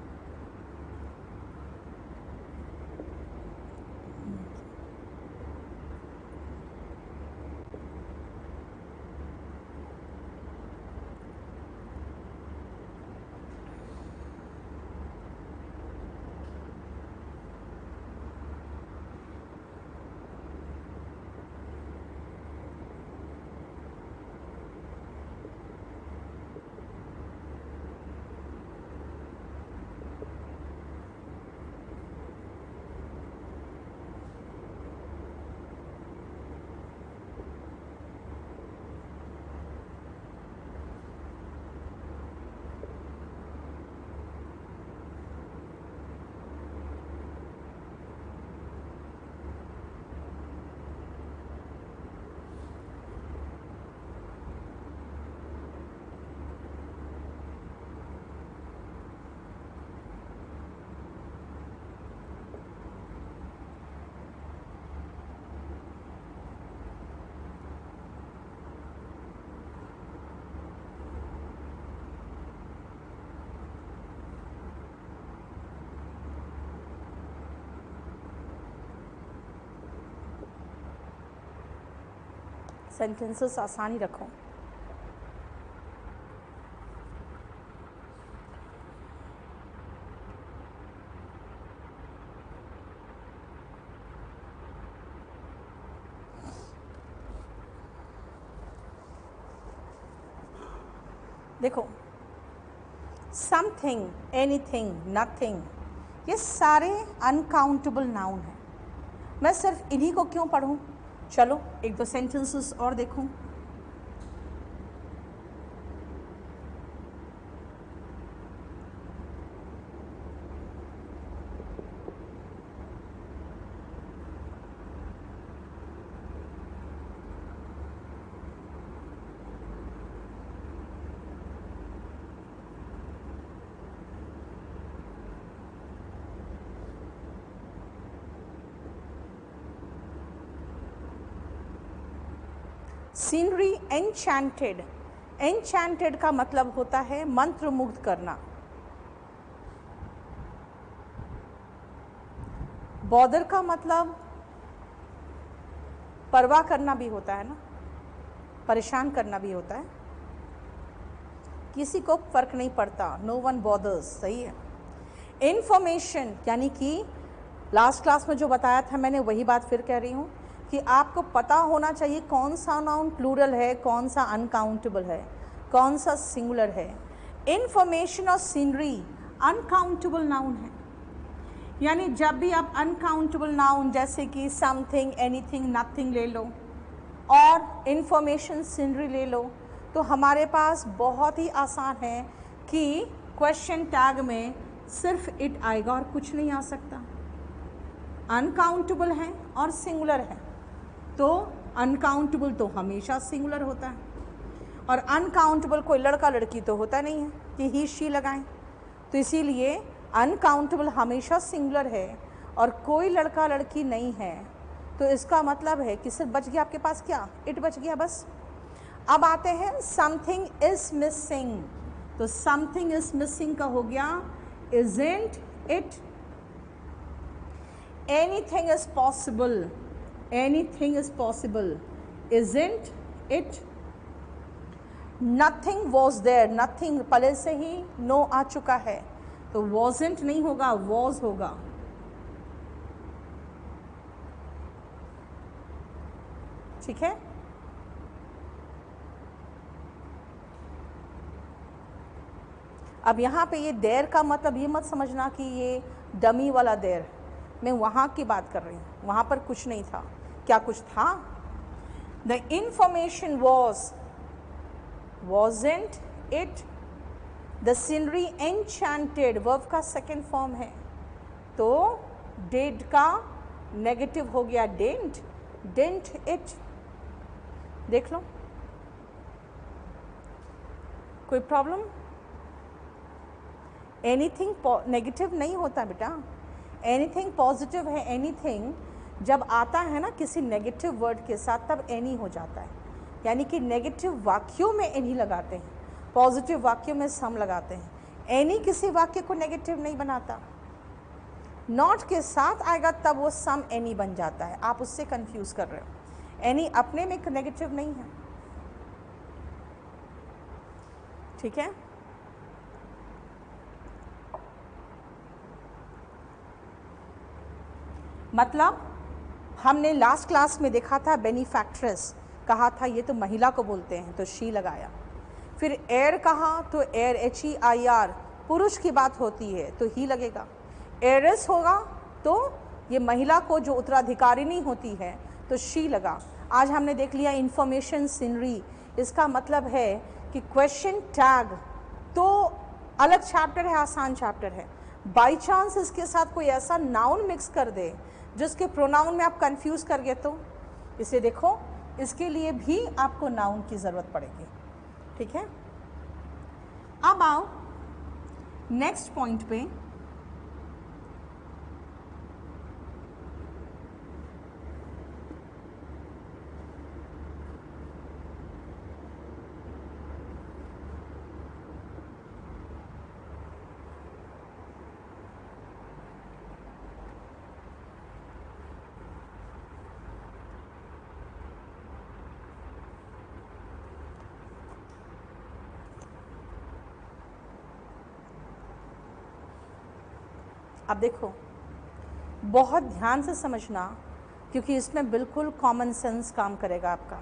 सेंटेंसेस आसानी रखो। देखो, समथिंग, एनीथिंग, नथिंग, ये सारे अनकाउंटेबल नाउन हैं। मैं सिर्फ इन्हीं को क्यों पढ़ूं? चलो एक दो सेंटेंसेस और देखूं। सीनरी एन्चेंटेड, एन्चेंटेड का मतलब होता है मंत्रमुग्ध करना। बॉदर का मतलब परवाह करना भी होता है ना, परेशान करना भी होता है। किसी को फर्क नहीं पड़ता, नो वन बॉदर्स, सही है। इंफॉर्मेशन यानी कि लास्ट क्लास में जो बताया था मैंने वही बात फिर कह रही हूँ कि आपको पता होना चाहिए कौन सा नाउन प्लूरल है, कौन सा अनकाउंटेबल है, कौन सा सिंगुलर है। इंफॉर्मेशन और सीनरी अनकाउंटेबल नाउन है, यानी जब भी आप अनकाउंटेबल नाउन जैसे कि समथिंग, एनीथिंग, नथिंग ले लो और इंफॉर्मेशन, सीनरी ले लो, तो हमारे पास बहुत ही आसान है कि क्वेश्चन टैग में सिर्फ इट आएगा और कुछ नहीं आ सकता। अनकाउंटेबल है और सिंगुलर है, तो अनकाउंटेबल तो हमेशा सिंगुलर होता है, और अनकाउंटेबल कोई लड़का लड़की तो होता नहीं है कि ही शी लगाएं, तो इसीलिए अनकाउंटेबल हमेशा सिंगुलर है और कोई लड़का लड़की नहीं है। तो इसका मतलब है कि सिर्फ बच गया आपके पास क्या, इट बच गया बस। अब आते हैं समथिंग इज मिसिंग, तो समथिंग इज मिसिंग का हो गया isn't it. Anything is possible, anything is possible, isn't it? nothing was there, nothing पहले से ही no आ चुका है, तो wasn't नहीं होगा, was होगा। ठीक है, अब यहाँ पे ये देर का मतलब ये मत समझना कि ये डमी वाला देर, मैं वहाँ की बात कर रही हूँ, वहाँ पर कुछ नहीं था। क्या कुछ था? The information was, wasn't it? The scenery enchanted verb का सेकेंड फॉर्म है, तो डिड का नेगेटिव हो गया डिडंट, डिडंट इट। देख लो, कोई प्रॉब्लम? एनीथिंग नेगेटिव नहीं होता बेटा, एनीथिंग पॉजिटिव है। एनीथिंग जब आता है ना किसी नेगेटिव वर्ड के साथ तब एनी हो जाता है, यानी कि नेगेटिव वाक्यों में एनी लगाते हैं, पॉजिटिव वाक्यों में सम लगाते हैं। एनी किसी वाक्य को नेगेटिव नहीं बनाता, नॉट के साथ आएगा तब वो सम एनी बन जाता है, आप उससे कंफ्यूज कर रहे हो। एनी अपने में नेगेटिव नहीं है, ठीक है। मतलब हमने लास्ट क्लास में देखा था बेनिफैक्ट्रेस, कहा था ये तो महिला को बोलते हैं तो शी लगाया। फिर एयर कहा तो एयर HEIR पुरुष की बात होती है तो ही लगेगा। एयरस होगा तो ये महिला को जो उत्तराधिकारिणी होती है तो शी लगा। आज हमने देख लिया इंफॉर्मेशन सीनरी, इसका मतलब है कि क्वेश्चन टैग तो अलग चैप्टर है, आसान चैप्टर है। बाई चांस इसके साथ कोई ऐसा नाउन मिक्स कर दे जिसके प्रोनाउन में आप कंफ्यूज कर गए तो इसे देखो, इसके लिए भी आपको नाउन की ज़रूरत पड़ेगी, ठीक है। अब आओ नेक्स्ट पॉइंट पे। अब देखो, बहुत ध्यान से समझना क्योंकि इसमें बिल्कुल कॉमन सेंस काम करेगा आपका।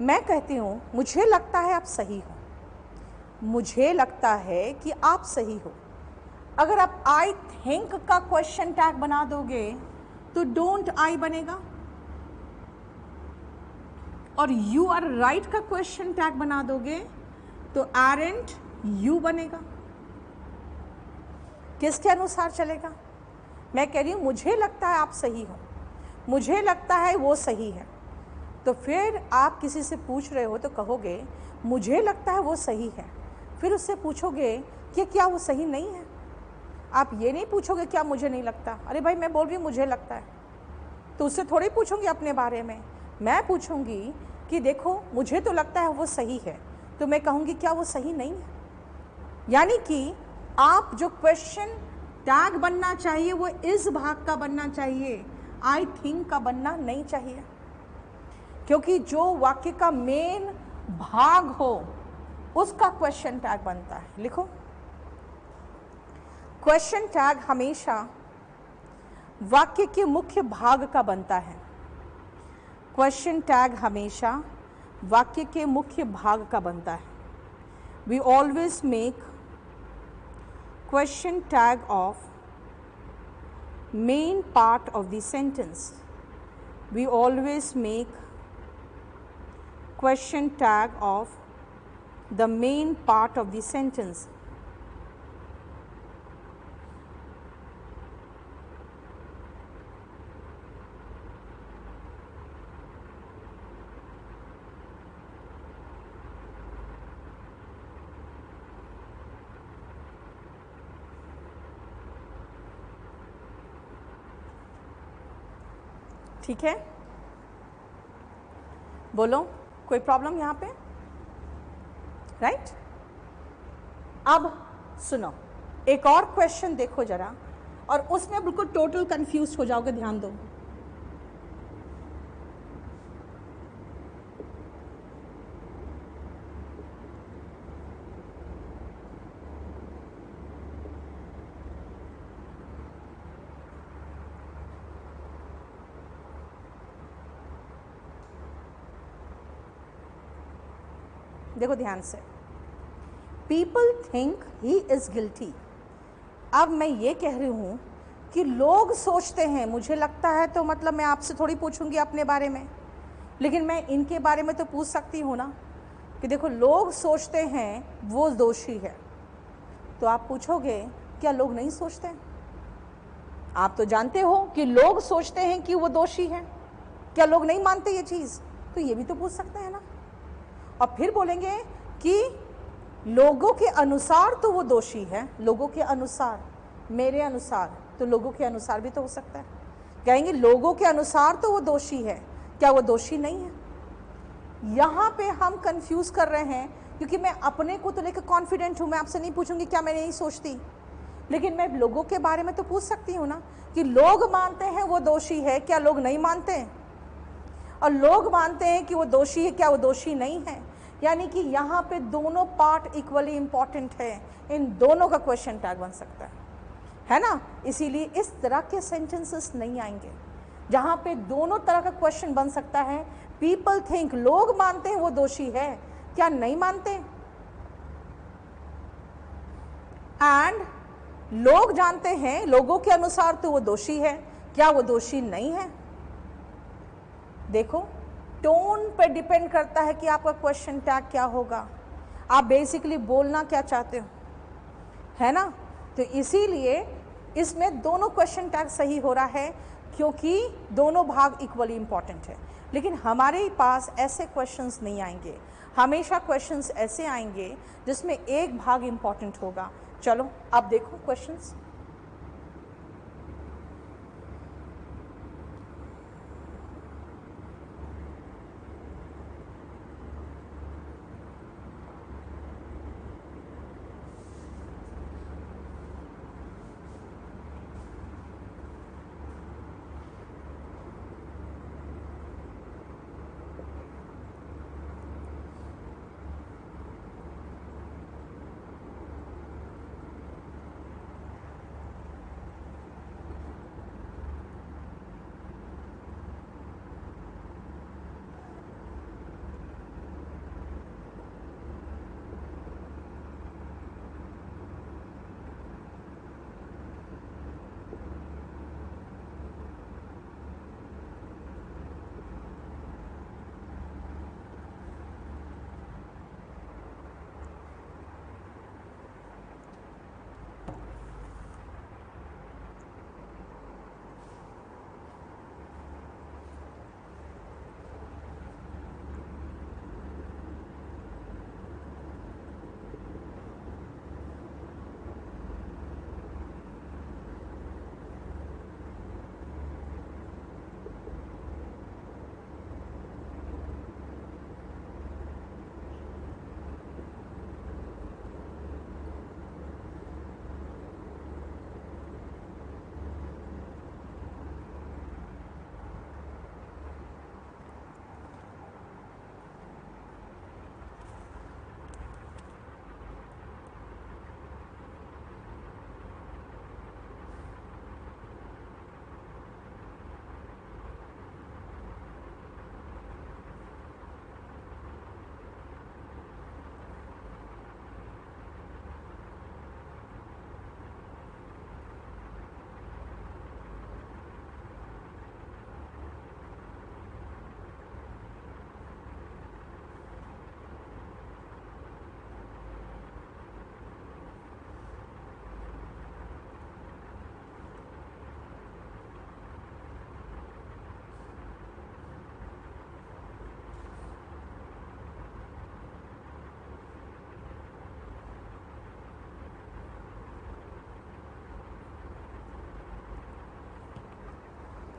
मैं कहती हूँ मुझे लगता है आप सही हो, मुझे लगता है कि आप सही हो। अगर आप आई थिंक का क्वेश्चन टैग बना दोगे तो डोंट आई बनेगा, और यू आर राइट का क्वेश्चन टैग बना दोगे तो आरंट यू बनेगा। किसके अनुसार चलेगा? मैं कह रही हूँ मुझे लगता है आप सही हो, मुझे लगता है वो सही है, तो फिर आप किसी से पूछ रहे हो तो कहोगे मुझे लगता है वो सही है। फिर उससे पूछोगे कि क्या वो सही नहीं है। आप ये नहीं पूछोगे क्या मुझे नहीं लगता, अरे भाई मैं बोल रही हूँ मुझे लगता है, तो उससे थोड़ी पूछूंगी अपने बारे में। मैं पूछूंगी कि देखो मुझे तो लगता है वो सही है, तो मैं कहूँगी क्या वो सही नहीं है। यानी कि आप जो क्वेश्चन टैग बनना चाहिए वो इस भाग का बनना चाहिए, आई थिंक का बनना नहीं चाहिए, क्योंकि जो वाक्य का मेन भाग हो उसका क्वेश्चन टैग बनता है। लिखो, क्वेश्चन टैग हमेशा वाक्य के मुख्य भाग का बनता है। क्वेश्चन टैग हमेशा वाक्य के मुख्य भाग का बनता है। We always make question tag of main part of the sentence. We always make question tag of the main part of the sentence. ठीक है, बोलो कोई प्रॉब्लम यहाँ पे? राइट। अब सुनो, एक और क्वेश्चन देखो जरा, और उसमें बिल्कुल टोटल कंफ्यूज हो जाओगे, ध्यान दो। देखो ध्यान से, people think he is guilty. अब मैं ये कह रही हूँ कि लोग सोचते हैं, मुझे लगता है तो मतलब मैं आपसे थोड़ी पूछूंगी अपने बारे में, लेकिन मैं इनके बारे में तो पूछ सकती हूँ ना कि देखो लोग सोचते हैं वो दोषी है। तो आप पूछोगे क्या लोग नहीं सोचते? आप तो जानते हो कि लोग सोचते हैं कि वो दोषी है, क्या लोग नहीं मानते ये चीज़? तो ये भी तो पूछ सकते हैं ना। और फिर बोलेंगे कि लोगों के अनुसार तो वो दोषी है, लोगों के अनुसार, मेरे अनुसार, तो लोगों के अनुसार भी तो हो सकता है। कहेंगे लोगों के अनुसार तो वो दोषी है, क्या वो दोषी नहीं है? यहाँ पे हम कंफ्यूज कर रहे हैं, क्योंकि मैं अपने को तो लेकर कॉन्फिडेंट हूँ, मैं आपसे नहीं पूछूंगी क्या मैं नहीं सोचती, लेकिन मैं लोगों के बारे में तो पूछ सकती हूँ ना कि लोग मानते हैं वो दोषी है, क्या लोग नहीं मानते हैं? और लोग मानते हैं कि वो दोषी है, क्या वो दोषी नहीं है? यानी कि यहाँ पे दोनों पार्ट इक्वली इंपॉर्टेंट है, इन दोनों का क्वेश्चन टैग बन सकता है ना। इसीलिए इस तरह के सेंटेंसेस नहीं आएंगे जहाँ पे दोनों तरह का क्वेश्चन बन सकता है। पीपल थिंक, लोग मानते हैं वो दोषी है, क्या नहीं मानते? एंड लोग जानते हैं, लोगों के अनुसार तो वो दोषी है, क्या वो दोषी नहीं है? देखो, टोन पे डिपेंड करता है कि आपका क्वेश्चन टैग क्या होगा, आप बेसिकली बोलना क्या चाहते हो, है ना। तो इसीलिए इसमें दोनों क्वेश्चन टैग सही हो रहा है, क्योंकि दोनों भाग इक्वली इंपॉर्टेंट है। लेकिन हमारे पास ऐसे क्वेश्चंस नहीं आएंगे, हमेशा क्वेश्चंस ऐसे आएंगे जिसमें एक भाग इंपॉर्टेंट होगा। चलो अब देखो क्वेश्चंस।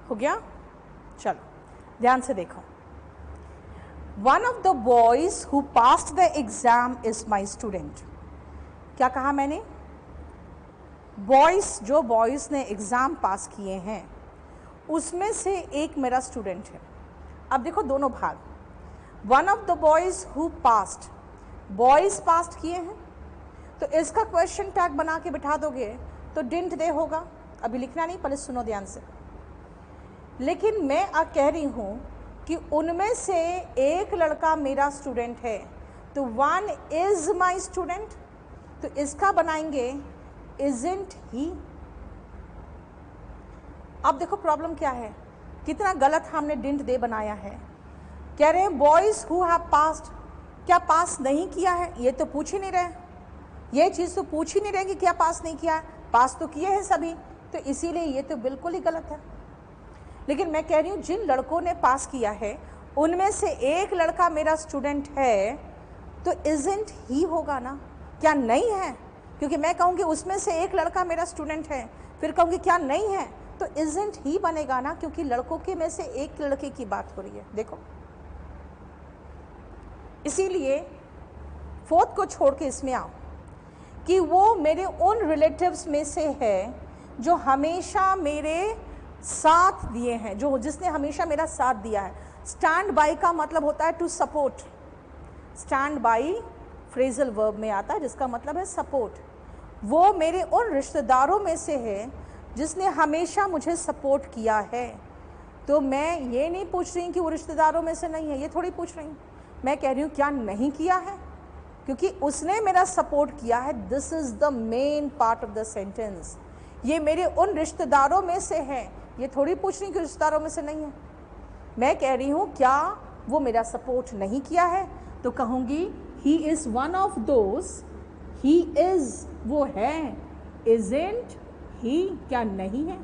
हो गया? चलो ध्यान से देखो। One of the boys who passed the exam is my student. क्या कहा मैंने? बॉयज, जो बॉयज ने एग्जाम पास किए हैं उसमें से एक मेरा स्टूडेंट है। अब देखो दोनों भाग, one of the boys who passed, boys past किए हैं, तो इसका क्वेश्चन टैग बना के बिठा दोगे तो डिडंट दे होगा। अभी लिखना नहीं, पहले सुनो ध्यान से। लेकिन मैं कह रही हूँ कि उनमें से एक लड़का मेरा स्टूडेंट है, तो वन इज माई स्टूडेंट, तो इसका बनाएंगे इजंट ही। अब देखो प्रॉब्लम क्या है, कितना गलत हमने डिडंट दे बनाया है। कह रहे हैं बॉयज हु हैव पास्ड, क्या पास नहीं किया है? ये तो पूछ ही नहीं रहे, ये चीज़ तो पूछ ही नहीं रहे कि क्या पास नहीं किया है, पास तो किए हैं सभी, तो इसीलिए ये तो बिल्कुल ही गलत है। लेकिन मैं कह रही हूँ जिन लड़कों ने पास किया है उनमें से एक लड़का मेरा स्टूडेंट है, तो इजंट ही होगा ना, क्या नहीं है? क्योंकि मैं कहूँगी उसमें से एक लड़का मेरा स्टूडेंट है, फिर कहूँगी क्या नहीं है, तो इजंट ही बनेगा ना, क्योंकि लड़कों के में से एक लड़के की बात हो रही है। देखो इसीलिए फोर्थ को छोड़ के इसमें आओ कि वो मेरे उन रिलेटिव्स में से है जो हमेशा मेरे साथ दिए हैं, जो जिसने हमेशा मेरा साथ दिया है। स्टैंड बाई का मतलब होता है to support. Stand by phrasal verb में आता है जिसका मतलब है सपोर्ट। वो मेरे उन रिश्तेदारों में से है जिसने हमेशा मुझे सपोर्ट किया है। तो मैं ये नहीं पूछ रही कि वो रिश्तेदारों में से नहीं है, ये थोड़ी पूछ रही हूँ। मैं कह रही हूँ क्या नहीं किया है, क्योंकि उसने मेरा सपोर्ट किया है। This is the main part of the sentence. ये मेरे उन रिश्तेदारों में से है, ये थोड़ी पूछ रही कि रिश्तेदारों में से नहीं है। मैं कह रही हूँ क्या वो मेरा सपोर्ट नहीं किया है, तो कहूँगी he is one of those. He is वो है, इज़न्ट ही क्या नहीं है।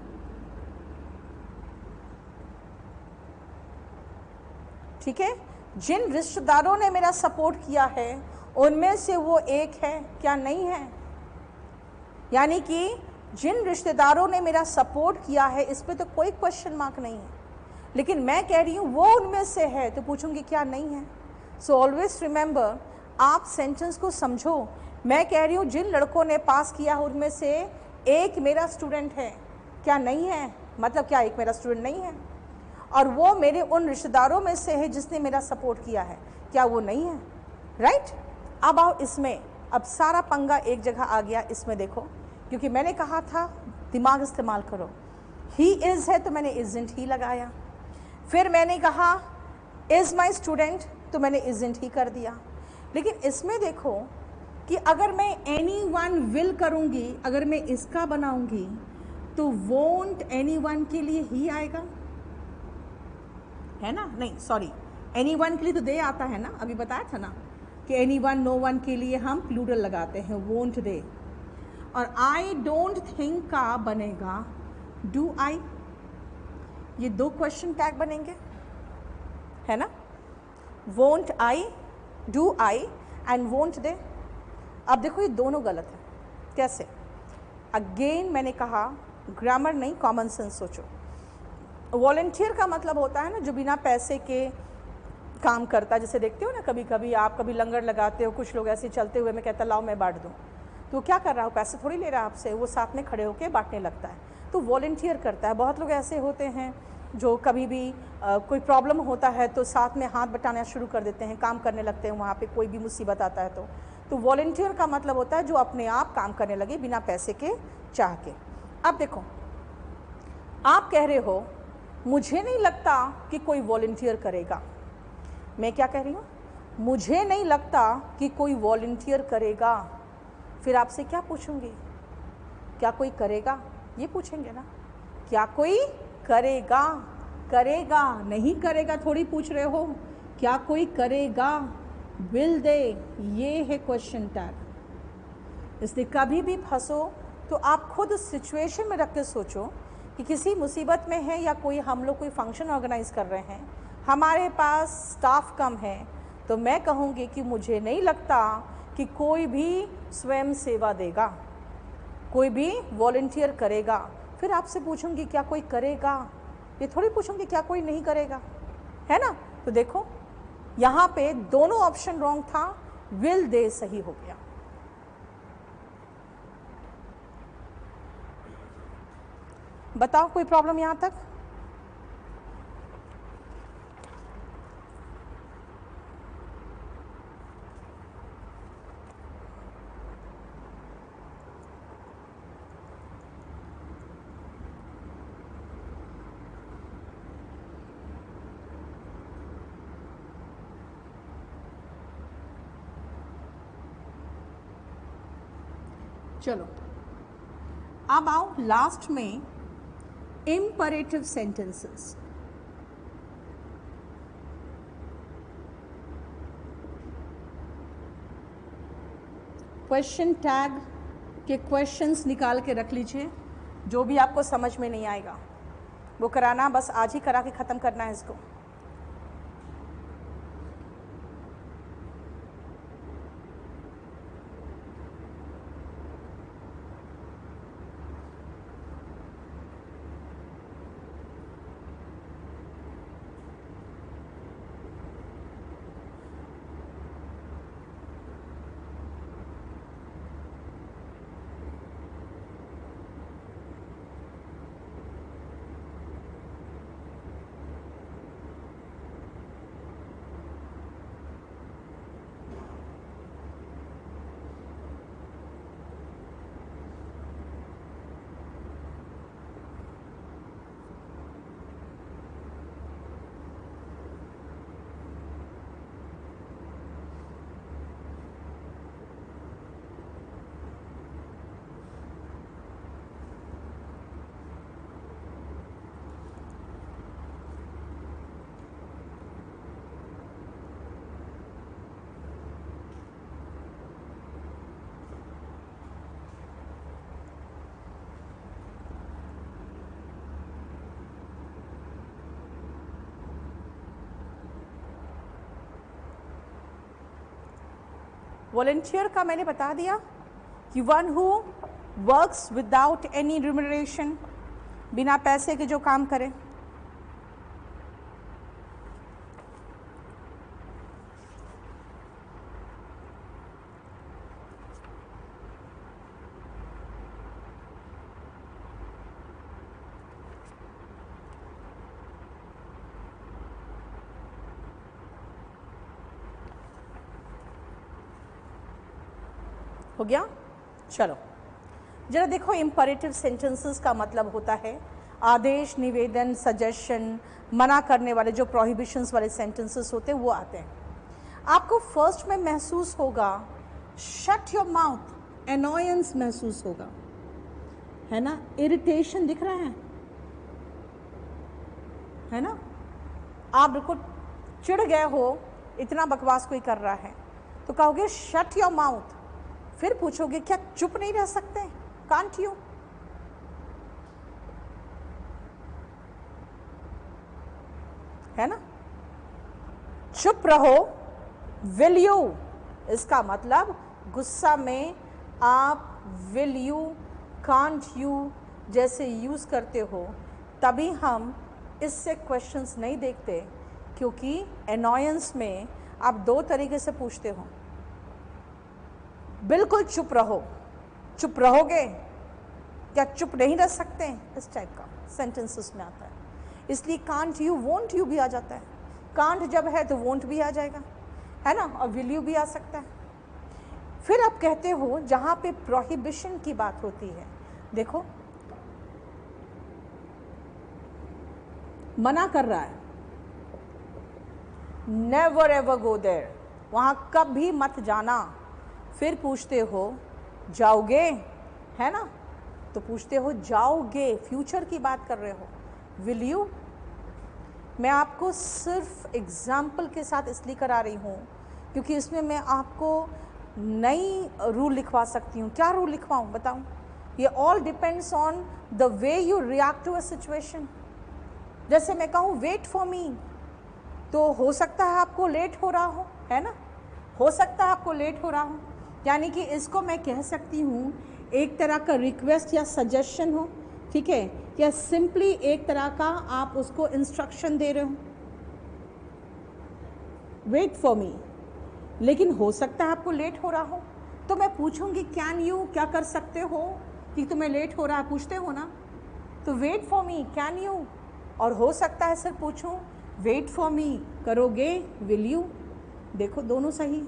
ठीक है, जिन रिश्तेदारों ने मेरा सपोर्ट किया है उनमें से वो एक है, क्या नहीं है। यानी कि जिन रिश्तेदारों ने मेरा सपोर्ट किया है इस पे तो कोई क्वेश्चन मार्क नहीं है, लेकिन मैं कह रही हूँ वो उनमें से है, तो पूछूंगी क्या नहीं है। सो ऑलवेज रिमेंबर, आप सेंटेंस को समझो। मैं कह रही हूँ जिन लड़कों ने पास किया है उनमें से एक मेरा स्टूडेंट है, क्या नहीं है, मतलब क्या एक मेरा स्टूडेंट नहीं है। और वो मेरे उन रिश्तेदारों में से है जिसने मेरा सपोर्ट किया है, क्या वो नहीं है। राइट। अब आओ इसमें, अब सारा पंगा एक जगह आ गया। इसमें देखो, क्योंकि मैंने कहा था दिमाग इस्तेमाल करो। ही इज़ है तो मैंने इज़न्ट ही लगाया। फिर मैंने कहा इज़ माई स्टूडेंट तो मैंने इज़न्ट ही कर दिया। लेकिन इसमें देखो कि अगर मैं एनी वन विल करूँगी, अगर मैं इसका बनाऊँगी तो वोंट एनी वन के लिए ही आएगा, है ना। नहीं सॉरी, एनी वन के लिए तो दे आता है ना, अभी बताया था ना कि एनी वन नो वन के लिए हम प्लूरल लगाते हैं, वोंट दे। और आई डोंट थिंक का बनेगा डू आई। ये दो क्वेश्चन टैग बनेंगे, है ना। Won't I, do I and won't they. अब देखो ये दोनों गलत है। कैसे? अगेन मैंने कहा ग्रामर नहीं, कॉमन सेंस सोचो। वॉलंटियर का मतलब होता है ना जो बिना पैसे के काम करता है। जैसे देखते हो ना, कभी कभी आप कभी लंगर लगाते हो, कुछ लोग ऐसे चलते हुए में कहता लाओ मैं बांट दूँ, तो क्या कर रहा हो, पैसे थोड़ी ले रहा है आपसे, वो साथ में खड़े होकर बांटने लगता है, तो वॉलंटियर करता है। बहुत लोग ऐसे होते हैं जो कभी भी कोई प्रॉब्लम होता है तो साथ में हाथ बटाना शुरू कर देते हैं, काम करने लगते हैं वहाँ पे, कोई भी मुसीबत आता है तो वॉलंटियर का मतलब होता है जो अपने आप काम करने लगे बिना पैसे के, चाह के। अब देखो, आप कह रहे हो मुझे नहीं लगता कि कोई वॉलंटियर करेगा। मैं क्या कह रही हूँ, मुझे नहीं लगता कि कोई वॉलंटियर करेगा। फिर आपसे क्या पूछूंगी, क्या कोई करेगा, ये पूछेंगे ना। क्या कोई करेगा, करेगा नहीं करेगा थोड़ी पूछ रहे हो, क्या कोई करेगा, विल दे, ये है क्वेश्चन टैग। इसलिए कभी भी फंसो तो आप खुद उस सिचुएशन में रख के सोचो कि किसी मुसीबत में है या कोई हम लोग कोई फंक्शन ऑर्गेनाइज कर रहे हैं, हमारे पास स्टाफ कम है, तो मैं कहूँगी कि मुझे नहीं लगता कि कोई भी स्वयं सेवा देगा, कोई भी वॉलंटियर करेगा। फिर आपसे पूछूंगी क्या कोई करेगा, ये थोड़ी पूछूंगी क्या कोई नहीं करेगा, है ना। तो देखो यहाँ पे दोनों ऑप्शन रॉन्ग था, विल दे सही हो गया। बताओ कोई प्रॉब्लम यहाँ तक? चलो अब आओ लास्ट में इम्परेटिव सेंटेंसेस। क्वेश्चन टैग के क्वेश्चंस निकाल के रख लीजिए। जो भी आपको समझ में नहीं आएगा वो कराना, बस आज ही करा के ख़त्म करना है इसको। वॉलंटियर का मैंने बता दिया कि one who works without any remuneration, बिना पैसे के जो काम करे। हो गया? चलो जरा देखो, इंपरेटिव सेंटेंसेस का मतलब होता है आदेश, निवेदन, सजेशन, मना करने वाले जो प्रोहिबिशंस वाले सेंटेंसेस होते हैं वो आते हैं। आपको फर्स्ट में महसूस होगा शट योर माउथ, एनॉयंस महसूस होगा, है ना, इरिटेशन दिख रहा है ना, आप बिल्कुल चिढ़ गए हो, इतना बकवास कोई कर रहा है तो कहोगे शट योर माउथ। फिर पूछोगे क्या चुप नहीं रह सकते, कांट यू? है ना, चुप रहो, विल यू, इसका मतलब गुस्सा में आप विल यू, कांट यू जैसे यूज करते हो, तभी हम इससे क्वेश्चंस नहीं देखते, क्योंकि एनॉयंस में आप दो तरीके से पूछते हो। बिल्कुल चुप रहो, चुप रहोगे, क्या चुप नहीं रह सकते, इस टाइप का सेंटेंसेस में आता है। इसलिए कांट यू, वोंट यू भी आ जाता है। कांट जब है तो वोंट भी आ जाएगा, है ना, और विल यू भी आ सकता है। फिर आप कहते हो जहां पे प्रोहिबिशन की बात होती है, देखो मना कर रहा है, नेवर एवर गो देयर, वहां कभी मत जाना। फिर पूछते हो जाओगे, है ना, तो पूछते हो जाओगे, फ्यूचर की बात कर रहे हो, विल यू। मैं आपको सिर्फ एग्जाम्पल के साथ इसलिए करा रही हूँ क्योंकि इसमें मैं आपको नई रूल लिखवा सकती हूँ। क्या रूल लिखवाऊँ बताऊँ? ये all depends on the way you react to a situation. जैसे मैं कहूँ वेट फॉर मी, तो हो सकता है आपको लेट हो रहा हो, है ना, हो सकता है आपको लेट हो रहा हो, यानी कि इसको मैं कह सकती हूँ एक तरह का रिक्वेस्ट या सजेशन हो, ठीक है, या सिंपली एक तरह का आप उसको इंस्ट्रक्शन दे रहे हो, वेट फॉर मी। लेकिन हो सकता है आपको लेट हो रहा हो, तो मैं पूछूंगी कैन यू, क्या कर सकते हो कि तुम्हें लेट हो रहा है, पूछते हो ना, तो wait for me, can you. और हो सकता है सिर्फ पूछूं वेट फॉर मी, करोगे, विल यू। देखो दोनों सही,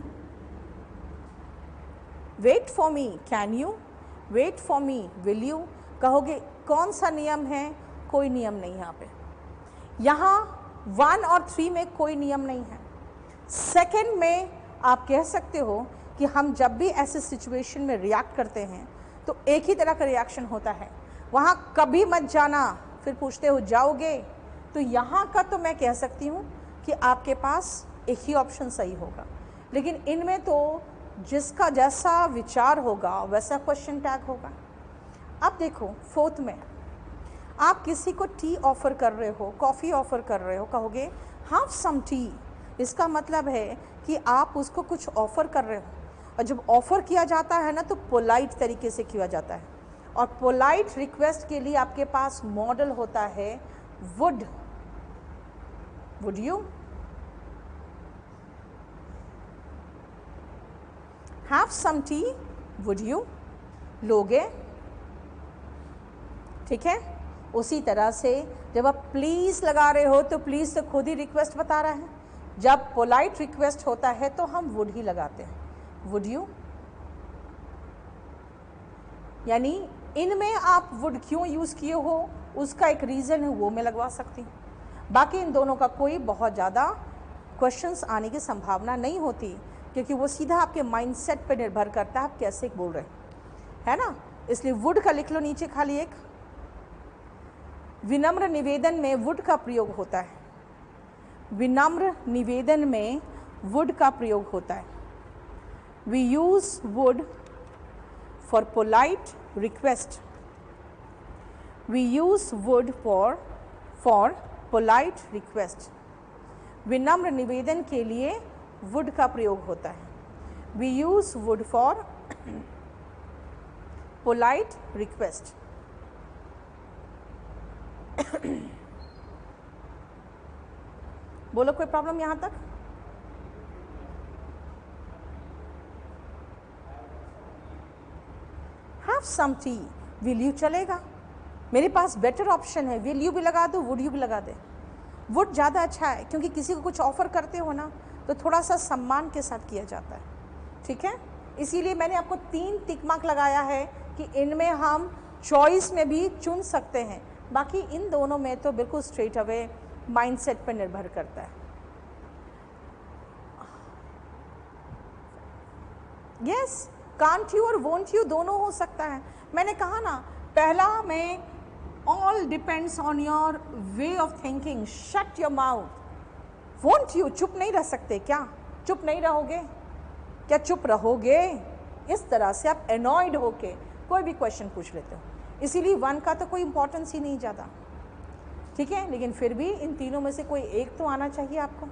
wait for me, can you, wait for me, will you. कहोगे कौन सा नियम है? कोई नियम नहीं है यहाँ पे, यहाँ 1 और 3 में कोई नियम नहीं है। सेकंड में आप कह सकते हो कि हम जब भी ऐसे सिचुएशन में रिएक्ट करते हैं तो एक ही तरह का रिएक्शन होता है, वहाँ कभी मत जाना, फिर पूछते हो जाओगे, तो यहाँ का तो मैं कह सकती हूँ कि आपके पास एक ही ऑप्शन सही होगा। लेकिन इनमें तो जिसका जैसा विचार होगा वैसा क्वेश्चन टैग होगा। अब देखो फोर्थ में आप किसी को टी ऑफर कर रहे हो, कॉफ़ी ऑफर कर रहे हो, कहोगे हैव सम टी। इसका मतलब है कि आप उसको कुछ ऑफ़र कर रहे हो, और जब ऑफ़र किया जाता है ना तो पोलाइट तरीके से किया जाता है, और पोलाइट रिक्वेस्ट के लिए आपके पास मॉडल होता है would you, have some tea, would you, लोगे, ठीक है। उसी तरह से जब आप प्लीज़ लगा रहे हो तो प्लीज़ तो खुद ही रिक्वेस्ट बता रहा है, जब पोलाइट रिक्वेस्ट होता है तो हम वुड ही लगाते हैं, वुड यू। यानी इनमें आप वुड क्यों यूज़ किए हो उसका एक रीज़न है, वो मैं लगवा सकती हूँ। बाकी इन दोनों का कोई बहुत ज़्यादा क्वेश्चंस आने की संभावना नहीं होती, क्योंकि वो सीधा आपके माइंडसेट पर निर्भर करता है आप कैसे बोल रहे हैं ना। इसलिए वुड का लिख लो नीचे खाली एक। विनम्र निवेदन में वुड का प्रयोग होता है, विनम्र निवेदन में वुड का प्रयोग होता है। We use would for polite request, we use would for polite request. विनम्र निवेदन के लिए वुड का प्रयोग होता है। we use would for polite request. बोलो कोई प्रॉब्लम यहाँ तक? Have some tea. Will you चलेगा? मेरे पास बेटर ऑप्शन है, विल यू भी लगा दो, वुड यू भी लगा दे। वुड ज़्यादा अच्छा है क्योंकि किसी को कुछ ऑफर करते हो ना तो थोड़ा सा सम्मान के साथ किया जाता है, ठीक है। इसीलिए मैंने आपको 3 टिक मार्क लगाया है कि इनमें हम चॉइस में भी चुन सकते हैं, बाकी इन दोनों में तो बिल्कुल स्ट्रेट अवे माइंडसेट पर निर्भर करता है। यस, कांट यू और वोंट यू दोनों हो सकता है। मैंने कहा ना पहला में all depends on your way of thinking. Shut your mouth. Won't you, चुप नहीं रह सकते क्या? चुप नहीं रहोगे क्या? चुप रहोगे? इस तरह से आप एनॉयड होके कोई भी क्वेश्चन पूछ लेते हो, इसीलिए 1 का तो कोई इंपॉर्टेंस ही नहीं ज़्यादा, ठीक है। लेकिन फिर भी इन तीनों में से कोई एक तो आना चाहिए आपको,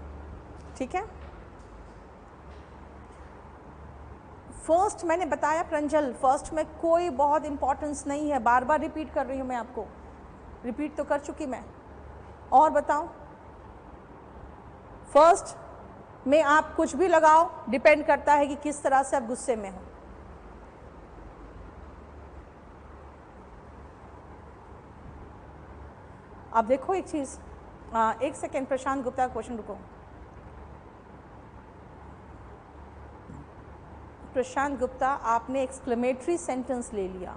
ठीक है। फर्स्ट मैंने बताया प्रंजल, फर्स्ट में कोई बहुत इंपॉर्टेंस नहीं है, बार बार रिपीट कर रही हूँ मैं आपको, रिपीट तो कर चुकी मैं। और बताओ, फर्स्ट में आप कुछ भी लगाओ, डिपेंड करता है कि किस तरह से आप गुस्से में हो। आप देखो एक चीज़, एक सेकेंड, प्रशांत गुप्ता का क्वेश्चन रुको। प्रशांत गुप्ता, आपने एक्सक्लेमेटरी सेंटेंस ले लिया,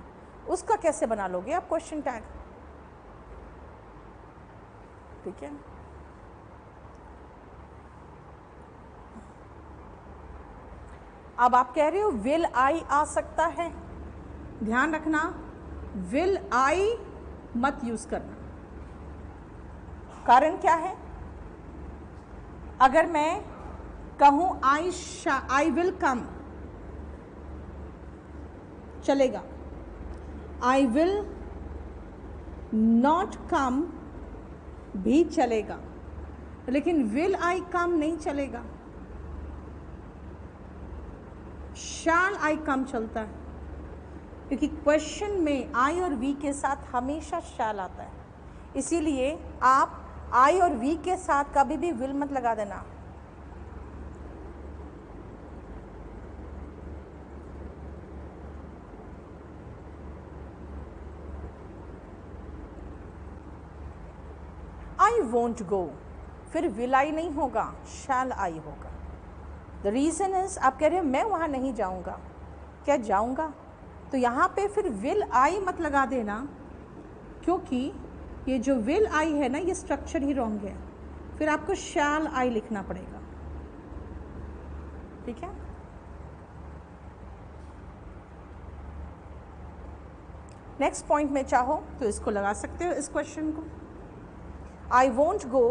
उसका कैसे बना लोगे आप क्वेश्चन टैग? ठीक है, अब आप कह रहे हो विल आई आ सकता है, ध्यान रखना विल आई मत यूज करना। कारण क्या है? अगर मैं कहूं आई विल कम, चलेगा। आई विल नॉट कम भी चलेगा, लेकिन विल आई कम नहीं चलेगा। शैल आई कम चलता है, क्योंकि क्वेश्चन में आई और वी के साथ हमेशा शैल आता है। इसीलिए आप आई और वी के साथ कभी भी विल मत लगा देना। आई वोंट गो, फिर विल आई नहीं होगा, शैल आई होगा। द रीज़न इज, आप कह रहे हो मैं वहाँ नहीं जाऊँगा, क्या जाऊँगा? तो यहाँ पे फिर विल आई मत लगा देना, क्योंकि ये जो विल आई है ना, ये स्ट्रक्चर ही रॉन्ग है। फिर आपको शैल आई लिखना पड़ेगा, ठीक है। नेक्स्ट पॉइंट में चाहो तो इसको लगा सकते हो, इस क्वेश्चन को। I won't go,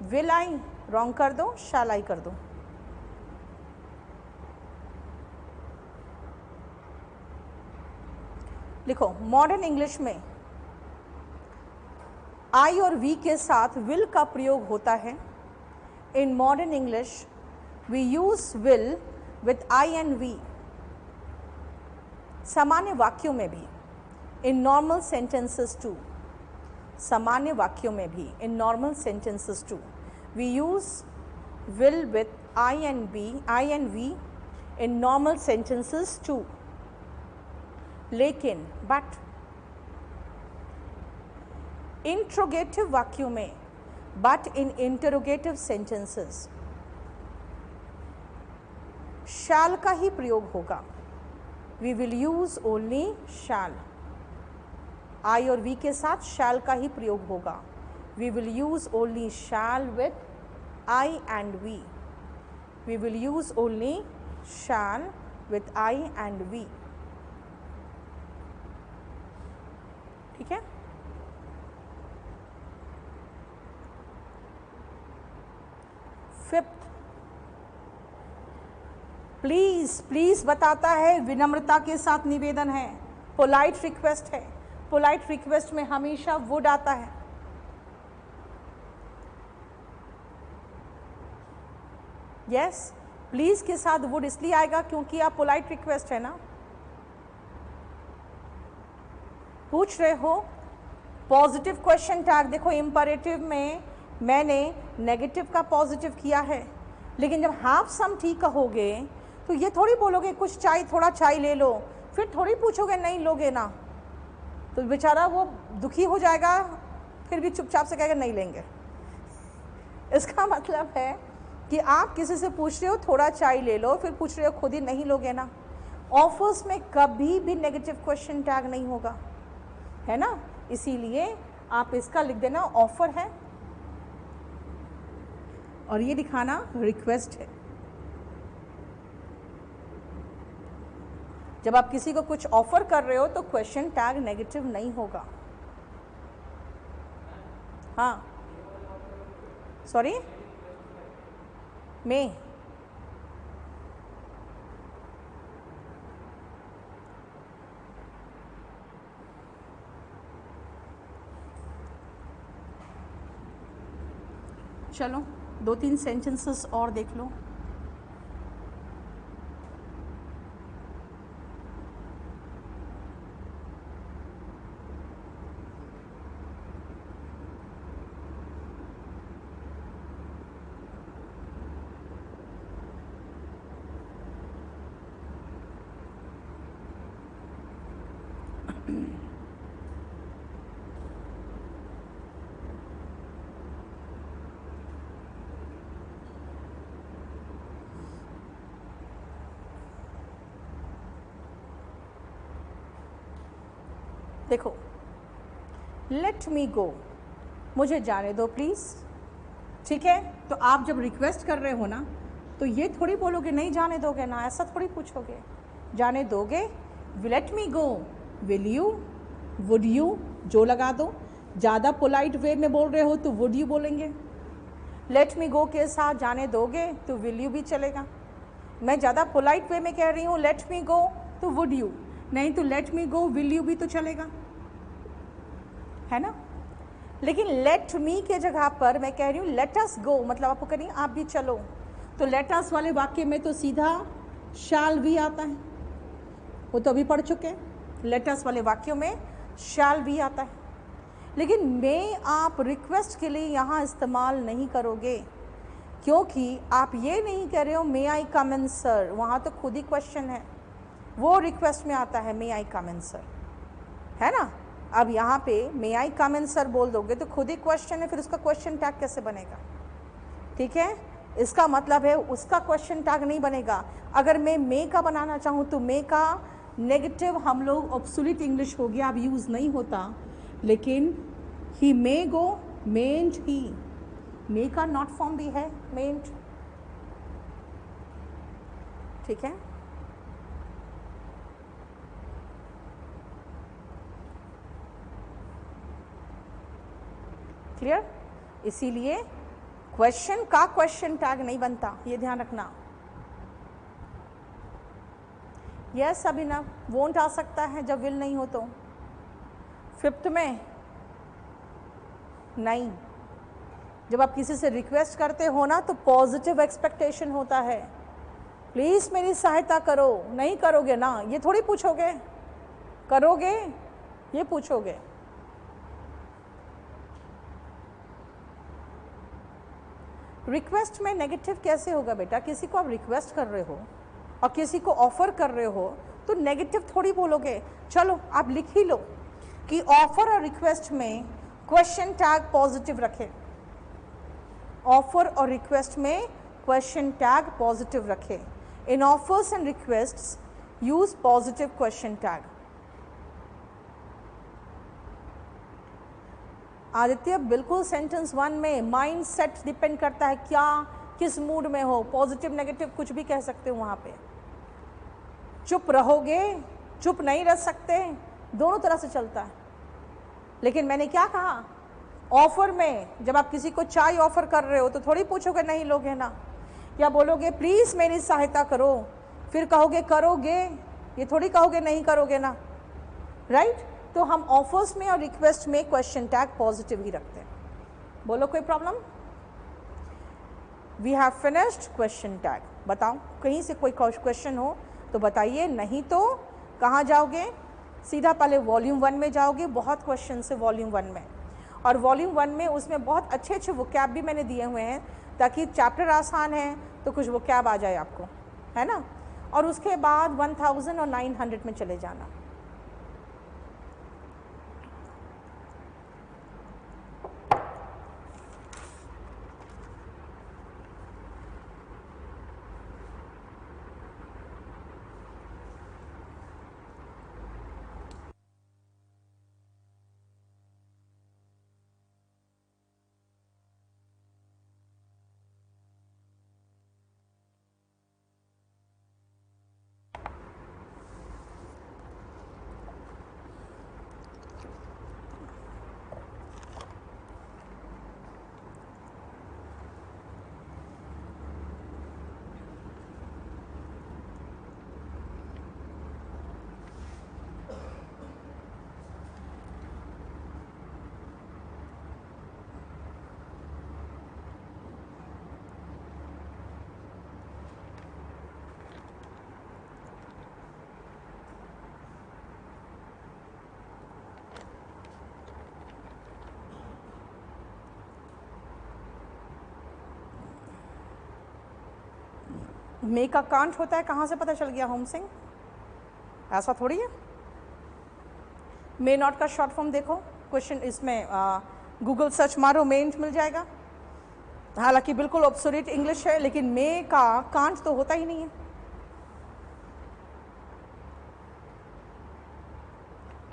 will I wrong कर दो, शैल आई कर दो। लिखो, मॉडर्न इंग्लिश में आई और वी के साथ विल का प्रयोग होता है। In modern English we use will with I and we. सामान्य वाक्यों में भी, इन नॉर्मल सेंटेंसेस टू, सामान्य वाक्यों में भी, in normal sentences too, we use will with I and we in normal sentences too. लेकिन बट इंट्रोगेटिव वाक्यों में, but in interrogative sentences shall का ही प्रयोग होगा। We will use only shall. I और वी के साथ शैल का ही प्रयोग होगा। We will use only shall with I and we. We will use only shall with I and we, ठीक है। फिफ्थ, प्लीज प्लीज बताता है, विनम्रता के साथ निवेदन है, पोलाइट रिक्वेस्ट है। पोलाइट रिक्वेस्ट में हमेशा वुड आता है। यस, प्लीज़ के साथ वुड इसलिए आएगा क्योंकि आप पोलाइट रिक्वेस्ट है ना, पूछ रहे हो। पॉजिटिव क्वेश्चन टैग, देखो इम्परेटिव में मैंने नेगेटिव का पॉजिटिव किया है, लेकिन जब हैव सम टी कहोगे तो ये थोड़ी बोलोगे कुछ चाय, थोड़ा चाय ले लो, फिर थोड़ी पूछोगे नहीं लोगे ना, तो बेचारा वो दुखी हो जाएगा, फिर भी चुपचाप से कहेगा नहीं लेंगे। इसका मतलब है कि आप किसी से पूछ रहे हो थोड़ा चाय ले लो, फिर पूछ रहे हो खुद ही नहीं लोगे ना। ऑफर्स में कभी भी नेगेटिव क्वेश्चन टैग नहीं होगा, है ना, इसीलिए आप इसका लिख देना ऑफर है और ये दिखाना रिक्वेस्ट है। जब आप किसी को कुछ ऑफर कर रहे हो तो क्वेश्चन टैग नेगेटिव नहीं होगा। हाँ, सॉरी, मे चलो 2-3 सेंटेंसेस और देख लो। देखो, लेट मी गो, मुझे जाने दो प्लीज़, ठीक है। तो आप जब रिक्वेस्ट कर रहे हो ना, तो ये थोड़ी बोलोगे नहीं जाने दोगे ना, ऐसा थोड़ी पूछोगे, जाने दोगे। Let me go, will you, would you, जो लगा दो। ज़्यादा पोलाइट वे में बोल रहे हो तो वुड यू बोलेंगे। लेट मी गो के साथ जाने दोगे तो विल यू भी चलेगा। मैं ज़्यादा पोलाइट वे में कह रही हूँ लेट मी गो तो वुड यू, नहीं तो let me go will you भी तो चलेगा, है ना। लेकिन लेट मी के जगह पर मैं कह रही हूँ लेट अस गो, मतलब आपको कह रही हूँ आप भी चलो, तो लेट अस वाले वाक्य में तो सीधा शैल भी आता है, वो तो अभी पढ़ चुके हैं। लेट अस वाले वाक्यों में शैल भी आता है, लेकिन मे आप रिक्वेस्ट के लिए यहाँ इस्तेमाल नहीं करोगे, क्योंकि आप ये नहीं कह रहे हो मे आई कम इन सर, वहाँ तो खुद ही क्वेश्चन है, वो रिक्वेस्ट में आता है मे आई कम इन सर, है ना। अब यहाँ पे मे आई कम इन सर बोल दोगे तो खुद ही क्वेश्चन है, फिर उसका क्वेश्चन टैग कैसे बनेगा, ठीक है। इसका मतलब है उसका क्वेश्चन टैग नहीं बनेगा। अगर मैं मे का बनाना चाहूँ तो मे का नेगेटिव हम लोग ऑब्सोल्यूट इंग्लिश हो गया, अब यूज़ नहीं होता, लेकिन ही मे गो, मेंट ही, मे का नॉट फॉर्म भी है मेंट, ठीक है। क्लियर। इसीलिए क्वेश्चन का क्वेश्चन टैग नहीं बनता, ये ध्यान रखना। यस अभिनव, वोंट आ सकता है जब विल नहीं हो तो। फिफ्थ में नहीं, जब आप किसी से रिक्वेस्ट करते हो ना तो पॉजिटिव एक्सपेक्टेशन होता है, प्लीज़ मेरी सहायता करो, नहीं करोगे ना, ये थोड़ी पूछोगे, करोगे ये पूछोगे। रिक्वेस्ट में नेगेटिव कैसे होगा बेटा, किसी को आप रिक्वेस्ट कर रहे हो और किसी को ऑफर कर रहे हो तो नेगेटिव थोड़ी बोलोगे। चलो आप लिख ही लो कि ऑफर और रिक्वेस्ट में क्वेश्चन टैग पॉजिटिव रखें, ऑफर और रिक्वेस्ट में क्वेश्चन टैग पॉजिटिव रखें। In offers and requests use positive question tag. Aditya बिल्कुल सेंटेंस 1 में माइंड सेट डिपेंड करता है, क्या किस मूड में हो, पॉजिटिव नेगेटिव कुछ भी कह सकते हो वहाँ पे। चुप रहोगे, चुप नहीं रह सकते, दोनों तरह से चलता है। लेकिन मैंने क्या कहा, ऑफर में जब आप किसी को चाय ऑफर कर रहे हो तो थोड़ी पूछोगे नहीं लोगे ना, या बोलोगे प्लीज़ मेरी सहायता करो, फिर कहोगे करोगे, ये थोड़ी कहोगे नहीं करोगे ना, राइट। तो हम ऑफर्स में और रिक्वेस्ट में क्वेश्चन टैग पॉजिटिव ही रखते हैं। बोलो कोई problem. We have finished question tag. बताओ कहीं से कोई क्वेश्चन हो तो बताइए, नहीं तो कहाँ जाओगे? सीधा पहले वॉल्यूम 1 में जाओगे, बहुत क्वेश्चन है वॉल्यूम 1 में। और वॉल्यूम 1 में उसमें बहुत अच्छे अच्छे वोकैब भी मैंने दिए हुए हैं, ताकि चैप्टर आसान है तो कुछ वोकैब आ जाए आपको, है ना। और उसके बाद 1000 और 900 में चले जाना। मे का कांट होता है, कहाँ से पता चल गया होम सिंह? ऐसा थोड़ी है। मे नॉट का शॉर्ट फॉर्म देखो, क्वेश्चन इसमें गूगल सर्च मारो, मेंट मिल जाएगा। हालांकि बिल्कुल ऑब्सोलीट इंग्लिश है, लेकिन मे का कांट तो होता ही नहीं है।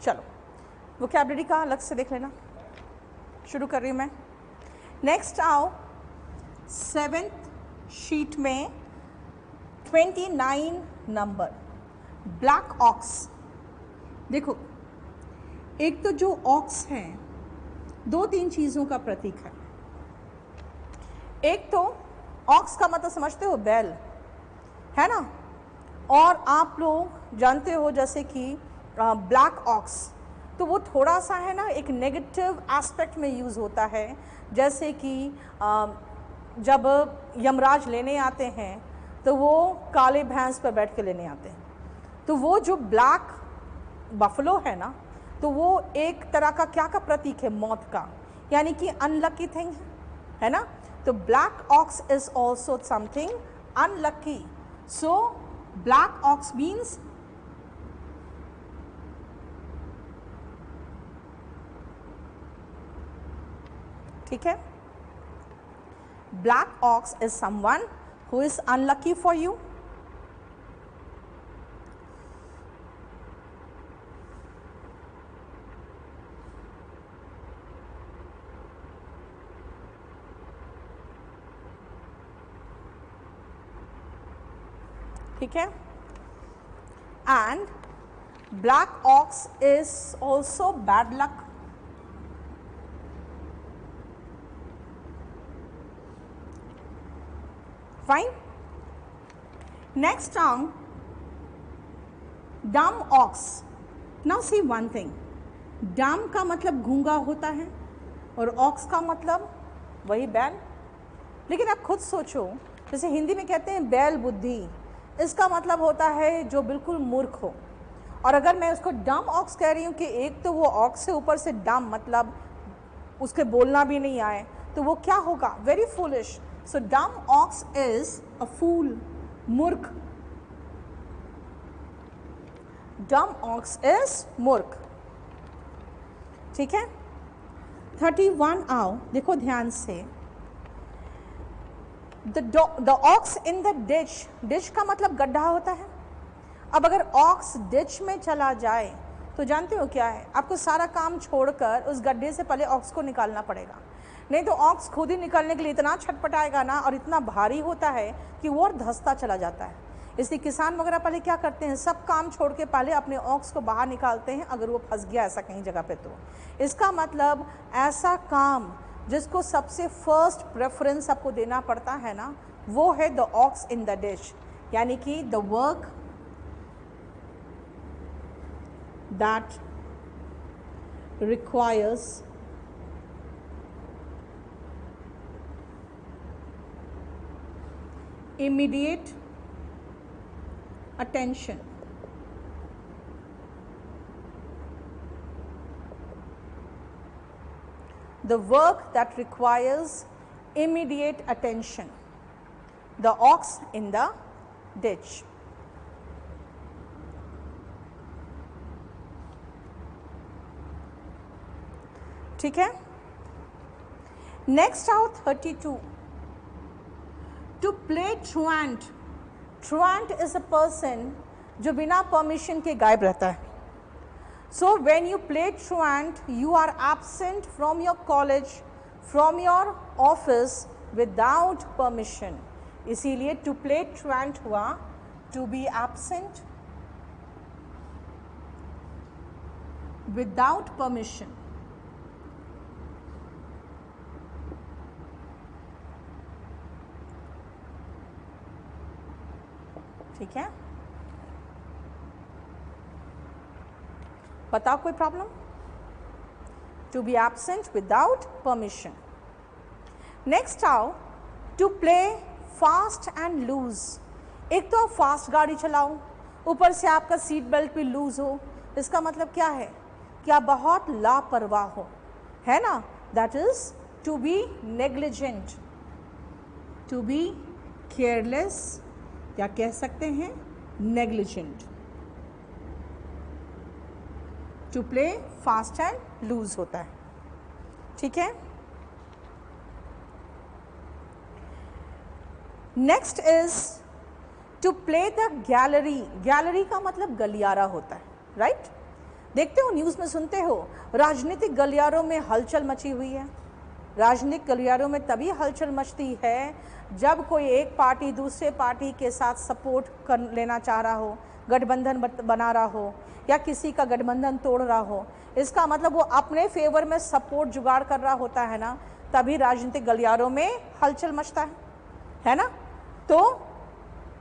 चलो वोकैबुलरी का अलग से देख लेना। शुरू कर रही हूँ मैं। नेक्स्ट आओ 7th शीट में 29 नंबर, ब्लैक ऑक्स। देखो एक तो जो ऑक्स है 2-3 चीज़ों का प्रतीक है। एक तो ऑक्स का मतलब समझते हो, बैल, है ना। और आप लोग जानते हो जैसे कि ब्लैक ऑक्स, तो वो थोड़ा सा है ना एक नेगेटिव एस्पेक्ट में यूज़ होता है। जैसे कि जब यमराज लेने आते हैं तो वो काले भैंस पर बैठ के लेने आते हैं। तो वो जो ब्लैक बफलो है ना, तो वो एक तरह का क्या का प्रतीक है? मौत का, यानी कि अनलकी थिंग है ना। तो black ox is also something unlucky. So black ox means ठीक है, black ox is someone who is unlucky for you. ठीक है, and black ox is also bad luck. Fine. Next term dumb ox. Now see one thing, dumb का मतलब गूंगा होता है और ऑक्स का मतलब वही बैल। लेकिन आप खुद सोचो, जैसे हिंदी में कहते हैं बैल बुद्धि, इसका मतलब होता है जो बिल्कुल मूर्ख हो। और अगर मैं उसको डम ऑक्स कह रही हूँ कि एक तो वो ऑक्स से ऊपर से डम मतलब उसके बोलना भी नहीं आए, तो वो क्या होगा? Very foolish. सो डम ऑक्स इज अ फूल, मूर्ख। डम ऑक्स इज मूर्ख। ठीक है। 31 आओ, देखो ध्यान से। The ox in the ditch, ditch का मतलब गड्ढा होता है। अब अगर ऑक्स डिच में चला जाए तो जानते हो क्या है? आपको सारा काम छोड़कर उस गड्ढे से पहले ऑक्स को निकालना पड़ेगा, नहीं तो ऑक्स खुद ही निकलने के लिए इतना छटपटाएगा ना, और इतना भारी होता है कि वो और धंसता चला जाता है। इसलिए किसान वगैरह पहले क्या करते हैं, सब काम छोड़ के पहले अपने ऑक्स को बाहर निकालते हैं, अगर वो फंस गया ऐसा कहीं जगह पे। तो इसका मतलब ऐसा काम जिसको सबसे फर्स्ट प्रेफरेंस आपको देना पड़ता है ना, वो है the ox in the dish, यानी कि the work that requires immediate attention. The work that requires immediate attention. The ox in the ditch. ठीक है. Next out 32. To play truant. Truant is a person जो बिना permission के गायब रहता है. So when you play truant, you are absent from your college, from your office without permission. इसीलिए to play truant हुआ to be absent without permission. ठीक है. बताओ कोई problem. To be absent without permission. Next आओ to play fast and loose. एक तो आप फास्ट गाड़ी चलाओ, ऊपर से आपका सीट बेल्ट भी लूज हो. इसका मतलब क्या है कि आप बहुत लापरवाह हो, है ना. That is to be negligent, to be careless, या कह सकते हैं negligent. To play fast and loose होता है. ठीक है. Next is to play the gallery. Gallery का मतलब गलियारा होता है, राइट. देखते हो न्यूज़ में सुनते हो राजनीतिक गलियारों में हलचल मची हुई है. राजनीतिक गलियारों में तभी हलचल मचती है जब कोई एक पार्टी दूसरे पार्टी के साथ सपोर्ट कर लेना चाह रहा हो, गठबंधन बना रहा हो, या किसी का गठबंधन तोड़ रहा हो. इसका मतलब वो अपने फेवर में सपोर्ट जुगाड़ कर रहा होता है ना, तभी राजनीतिक गलियारों में हलचल मचता है ना. तो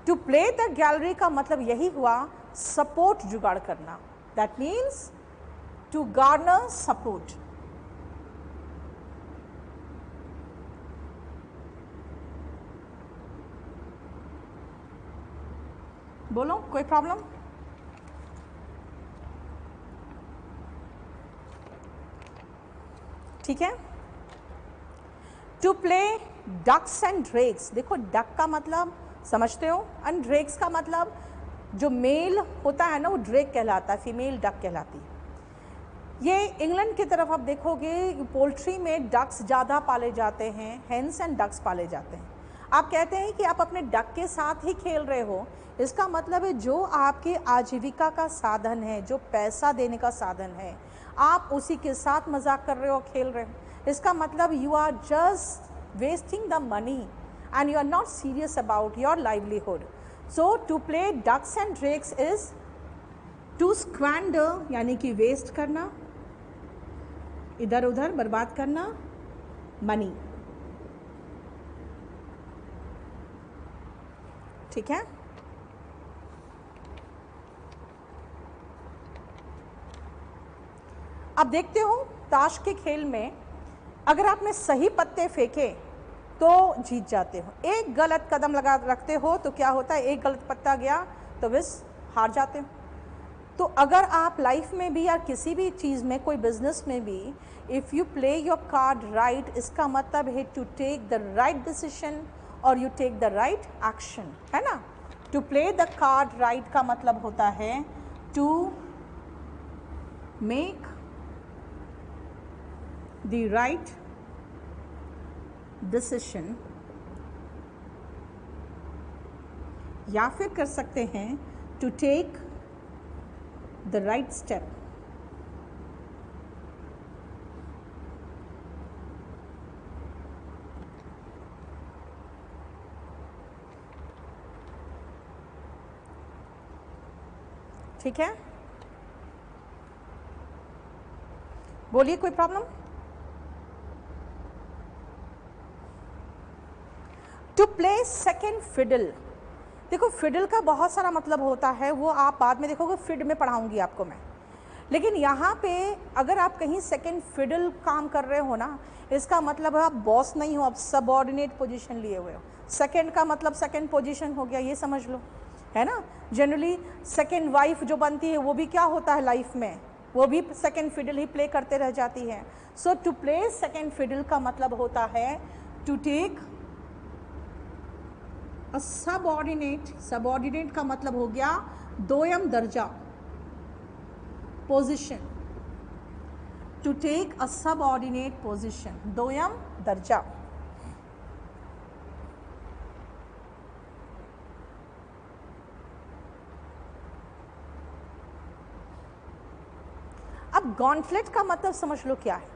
टू प्ले द गैलरी का मतलब यही हुआ, सपोर्ट जुगाड़ करना. That means to garner support. बोलो कोई प्रॉब्लम. ठीक है. To play ducks and drakes. देखो डक का मतलब समझते हो, एंड ड्रेक्स का मतलब जो मेल होता है ना वो ड्रेक कहलाता है, फीमेल डक कहलाती है. ये इंग्लैंड की तरफ आप देखोगे पोल्ट्री में डक्स ज़्यादा पाले जाते हैं, हेंस एंड डक्स पाले जाते हैं. आप कहते हैं कि आप अपने डक के साथ ही खेल रहे हो. इसका मतलब है जो आपके आजीविका का साधन है, जो पैसा देने का साधन है, आप उसी के साथ मजाक कर रहे हो, खेल रहे हो. इसका मतलब you are just wasting the money and you are not serious about your livelihood. So to play ducks and drakes is to squander, यानी कि वेस्ट करना, इधर उधर बर्बाद करना मनी. ठीक है. अब देखते हो ताश के खेल में अगर आपने सही पत्ते फेंके तो जीत जाते हो. एक गलत कदम लगा रखते हो तो क्या होता है, एक गलत पत्ता गया तो बस हार जाते हो. तो अगर आप लाइफ में भी या किसी भी चीज़ में, कोई बिजनेस में भी, if you play your card right, इसका मतलब है to take the right decision और you take the right action, है ना. To play the card right का मतलब होता है to make the right decision, या फिर कर सकते हैं to take the right step. ठीक है. बोलिए कोई problem. To play second fiddle. देखो फिडल का बहुत सारा मतलब होता है, वो आप बाद में देखोगे, फिड में पढ़ाऊंगी आपको मैं. लेकिन यहाँ पे अगर आप कहीं सेकेंड फिडल काम कर रहे हो ना, इसका मतलब है आप बॉस नहीं हो, आप सबऑर्डिनेट पोजीशन लिए हुए हो. सेकंड का मतलब सेकंड पोजीशन हो गया, ये समझ लो, है ना। जनरली सेकंड वाइफ जो बनती है वो भी क्या होता है लाइफ में, वो भी सेकंड फिडल ही प्ले करते रह जाती है। So to play second fiddle का मतलब होता है to take a subordinate, subordinate का मतलब हो गया दोयम दर्जा, position, to take a subordinate position, दोयम दर्जा। अब गॉन्टलेट का मतलब समझ लो क्या है।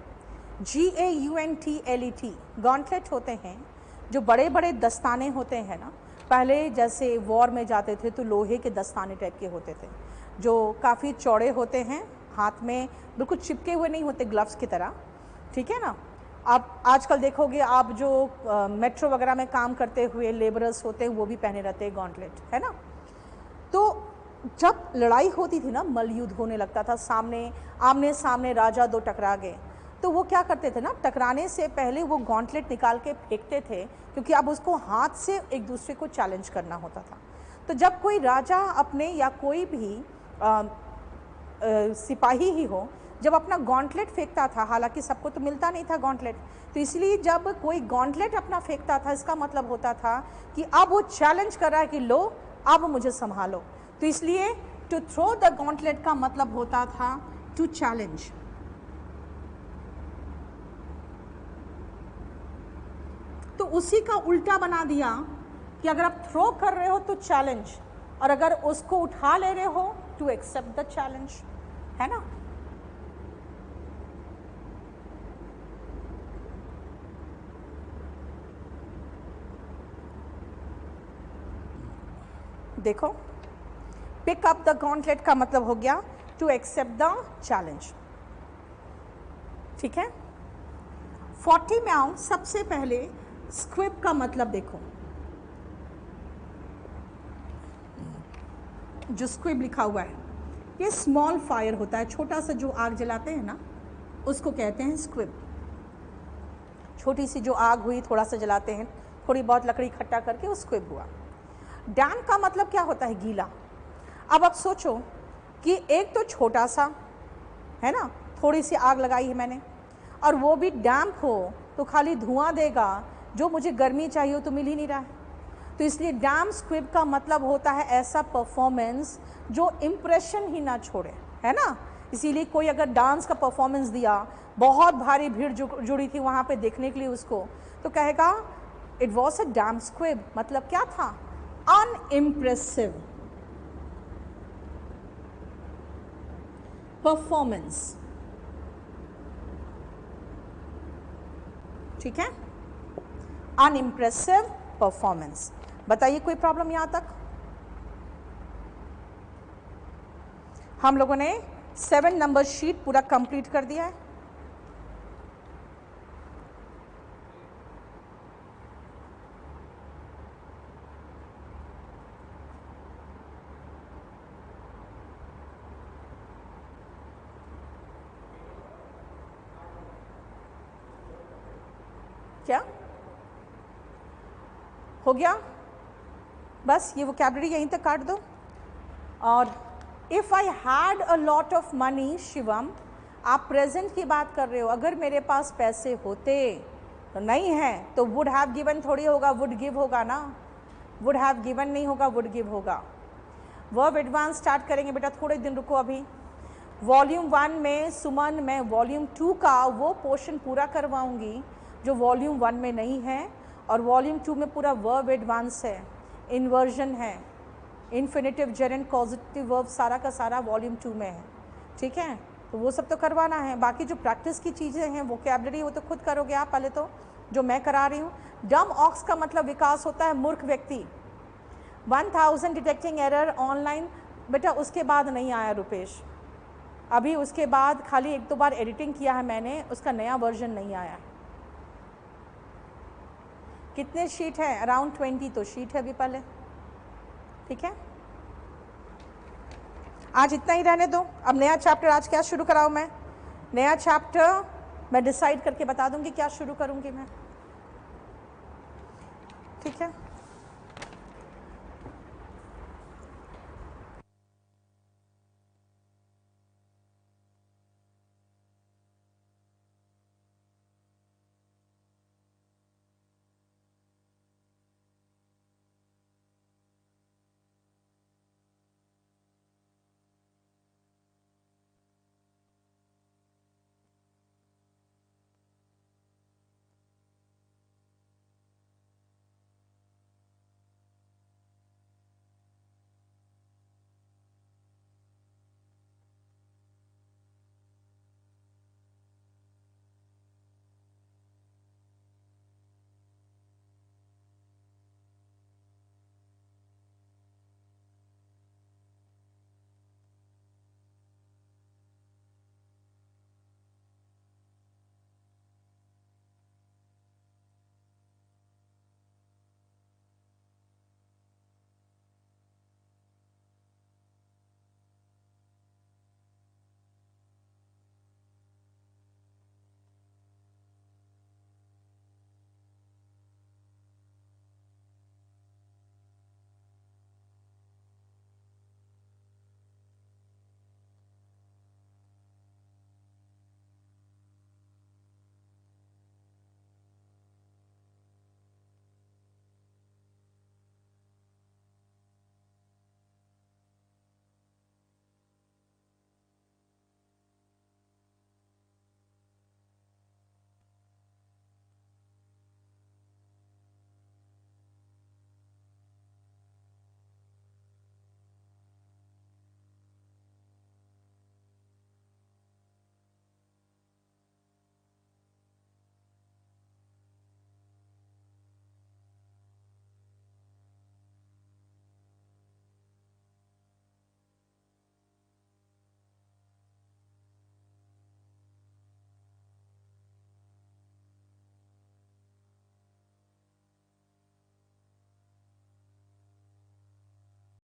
GAUNTLET, गॉन्टलेट होते हैं जो बड़े बड़े दस्ताने होते हैं ना, पहले जैसे वॉर में जाते थे तो लोहे के दस्ताने टाइप के होते थे जो काफ़ी चौड़े होते हैं, हाथ में बिल्कुल चिपके हुए नहीं होते ग्लव्स की तरह, ठीक है ना। आप आजकल देखोगे आप जो मेट्रो वगैरह में काम करते हुए लेबरर्स होते हैं वो भी पहने रहते हैं गॉन्टलेट, है ना। तो जब लड़ाई होती थी ना, मल्ल युद्ध होने लगता था, सामने आमने सामने राजा दो टकरा गए, तो वो क्या करते थे ना, टकराने से पहले वो गॉन्टलेट निकाल के फेंकते थे, क्योंकि अब उसको हाथ से एक दूसरे को चैलेंज करना होता था। तो जब कोई राजा अपने या कोई भी सिपाही ही हो, जब अपना गॉन्टलेट फेंकता था, हालांकि सबको तो मिलता नहीं था गॉन्टलेट, तो इसलिए जब कोई गॉन्टलेट अपना फेंकता था, इसका मतलब होता था कि अब वो चैलेंज कर रहा है कि लो अब मुझे संभालो। तो इसलिए टू थ्रो द गॉन्टलेट का मतलब होता था टू चैलेंज। तो उसी का उल्टा बना दिया कि अगर आप थ्रो कर रहे हो तो चैलेंज, और अगर उसको उठा ले रहे हो टू एक्सेप्ट द चैलेंज, है ना। देखो, पिक अप द गॉन्टलेट का मतलब हो गया टू एक्सेप्ट द चैलेंज, ठीक है। 40 में आओ, सबसे पहले स्क्विब का मतलब देखो, जो स्क्विब लिखा हुआ है ये स्मॉल फायर होता है, छोटा सा जो आग जलाते हैं ना उसको कहते हैं स्क्विब। छोटी सी जो आग हुई, थोड़ा सा जलाते हैं, थोड़ी बहुत लकड़ी इकट्ठा करके वो स्क्विब हुआ। डैम का मतलब क्या होता है, गीला। अब आप सोचो कि एक तो छोटा सा है ना, थोड़ी सी आग लगाई है मैंने, और वो भी डैम्प हो तो खाली धुआं देगा, जो मुझे गर्मी चाहिए हो तो मिल ही नहीं रहा है। तो इसलिए डैम स्क्विब का मतलब होता है ऐसा परफॉर्मेंस जो इम्प्रेशन ही ना छोड़े, है ना। इसीलिए कोई अगर डांस का परफॉर्मेंस दिया, बहुत भारी भीड़ जुड़ी थी वहाँ पे देखने के लिए उसको, तो कहेगा it was a dam squib, मतलब क्या था, अनइम्प्रेसिव परफॉर्मेंस, ठीक है, अनइम्प्रेसिव परफॉर्मेंस। बताइए कोई प्रॉब्लम यहां तक। हम लोगों ने 7 नंबर शीट पूरा कंप्लीट कर दिया है। क्या हो गया, बस ये वोकैबुलरी यहीं तक काट दो। और if I had a lot of money, Shivam, आप प्रेजेंट की बात कर रहे हो, अगर मेरे पास पैसे होते, तो नहीं है तो वुड हैव गिवन थोड़ी होगा, वुड गिव होगा ना, वुड हैव गिवन नहीं होगा, वुड गिव होगा। वर्ब एडवांस स्टार्ट करेंगे बेटा, थोड़े दिन रुको अभी। वॉल्यूम 1 में सुमन, मैं वॉल्यूम 2 का वो पोर्शन पूरा करवाऊंगी जो वॉल्यूम 1 में नहीं है, और वॉल्यूम 2 में पूरा वर्ब एडवांस है, इन्वर्जन है, इन्फिनेटिव, जेरेंट, कॉजेटिव वर्ब, सारा का सारा वॉल्यूम 2 में है, ठीक है। तो वो सब तो करवाना है, बाकी जो प्रैक्टिस की चीज़ें हैं, वोकैबुलरी, वो तो खुद करोगे आप पहले तो, जो मैं करा रही हूँ। डम ऑक्स का मतलब विकास होता है मूर्ख व्यक्ति। 1000 डिटेक्टिंग एरर ऑनलाइन, बेटा उसके बाद नहीं आया रुपेश, अभी उसके बाद खाली 1-2 बार एडिटिंग किया है मैंने, उसका नया वर्जन नहीं आया है। कितने शीट है, अराउंड 20 तो शीट है अभी पहले, ठीक है। आज इतना ही रहने दो। अब नया चैप्टर आज क्या शुरू कराऊँ मैं, नया चैप्टर मैं डिसाइड करके बता दूंगी क्या शुरू करूंगी मैं। ठीक है।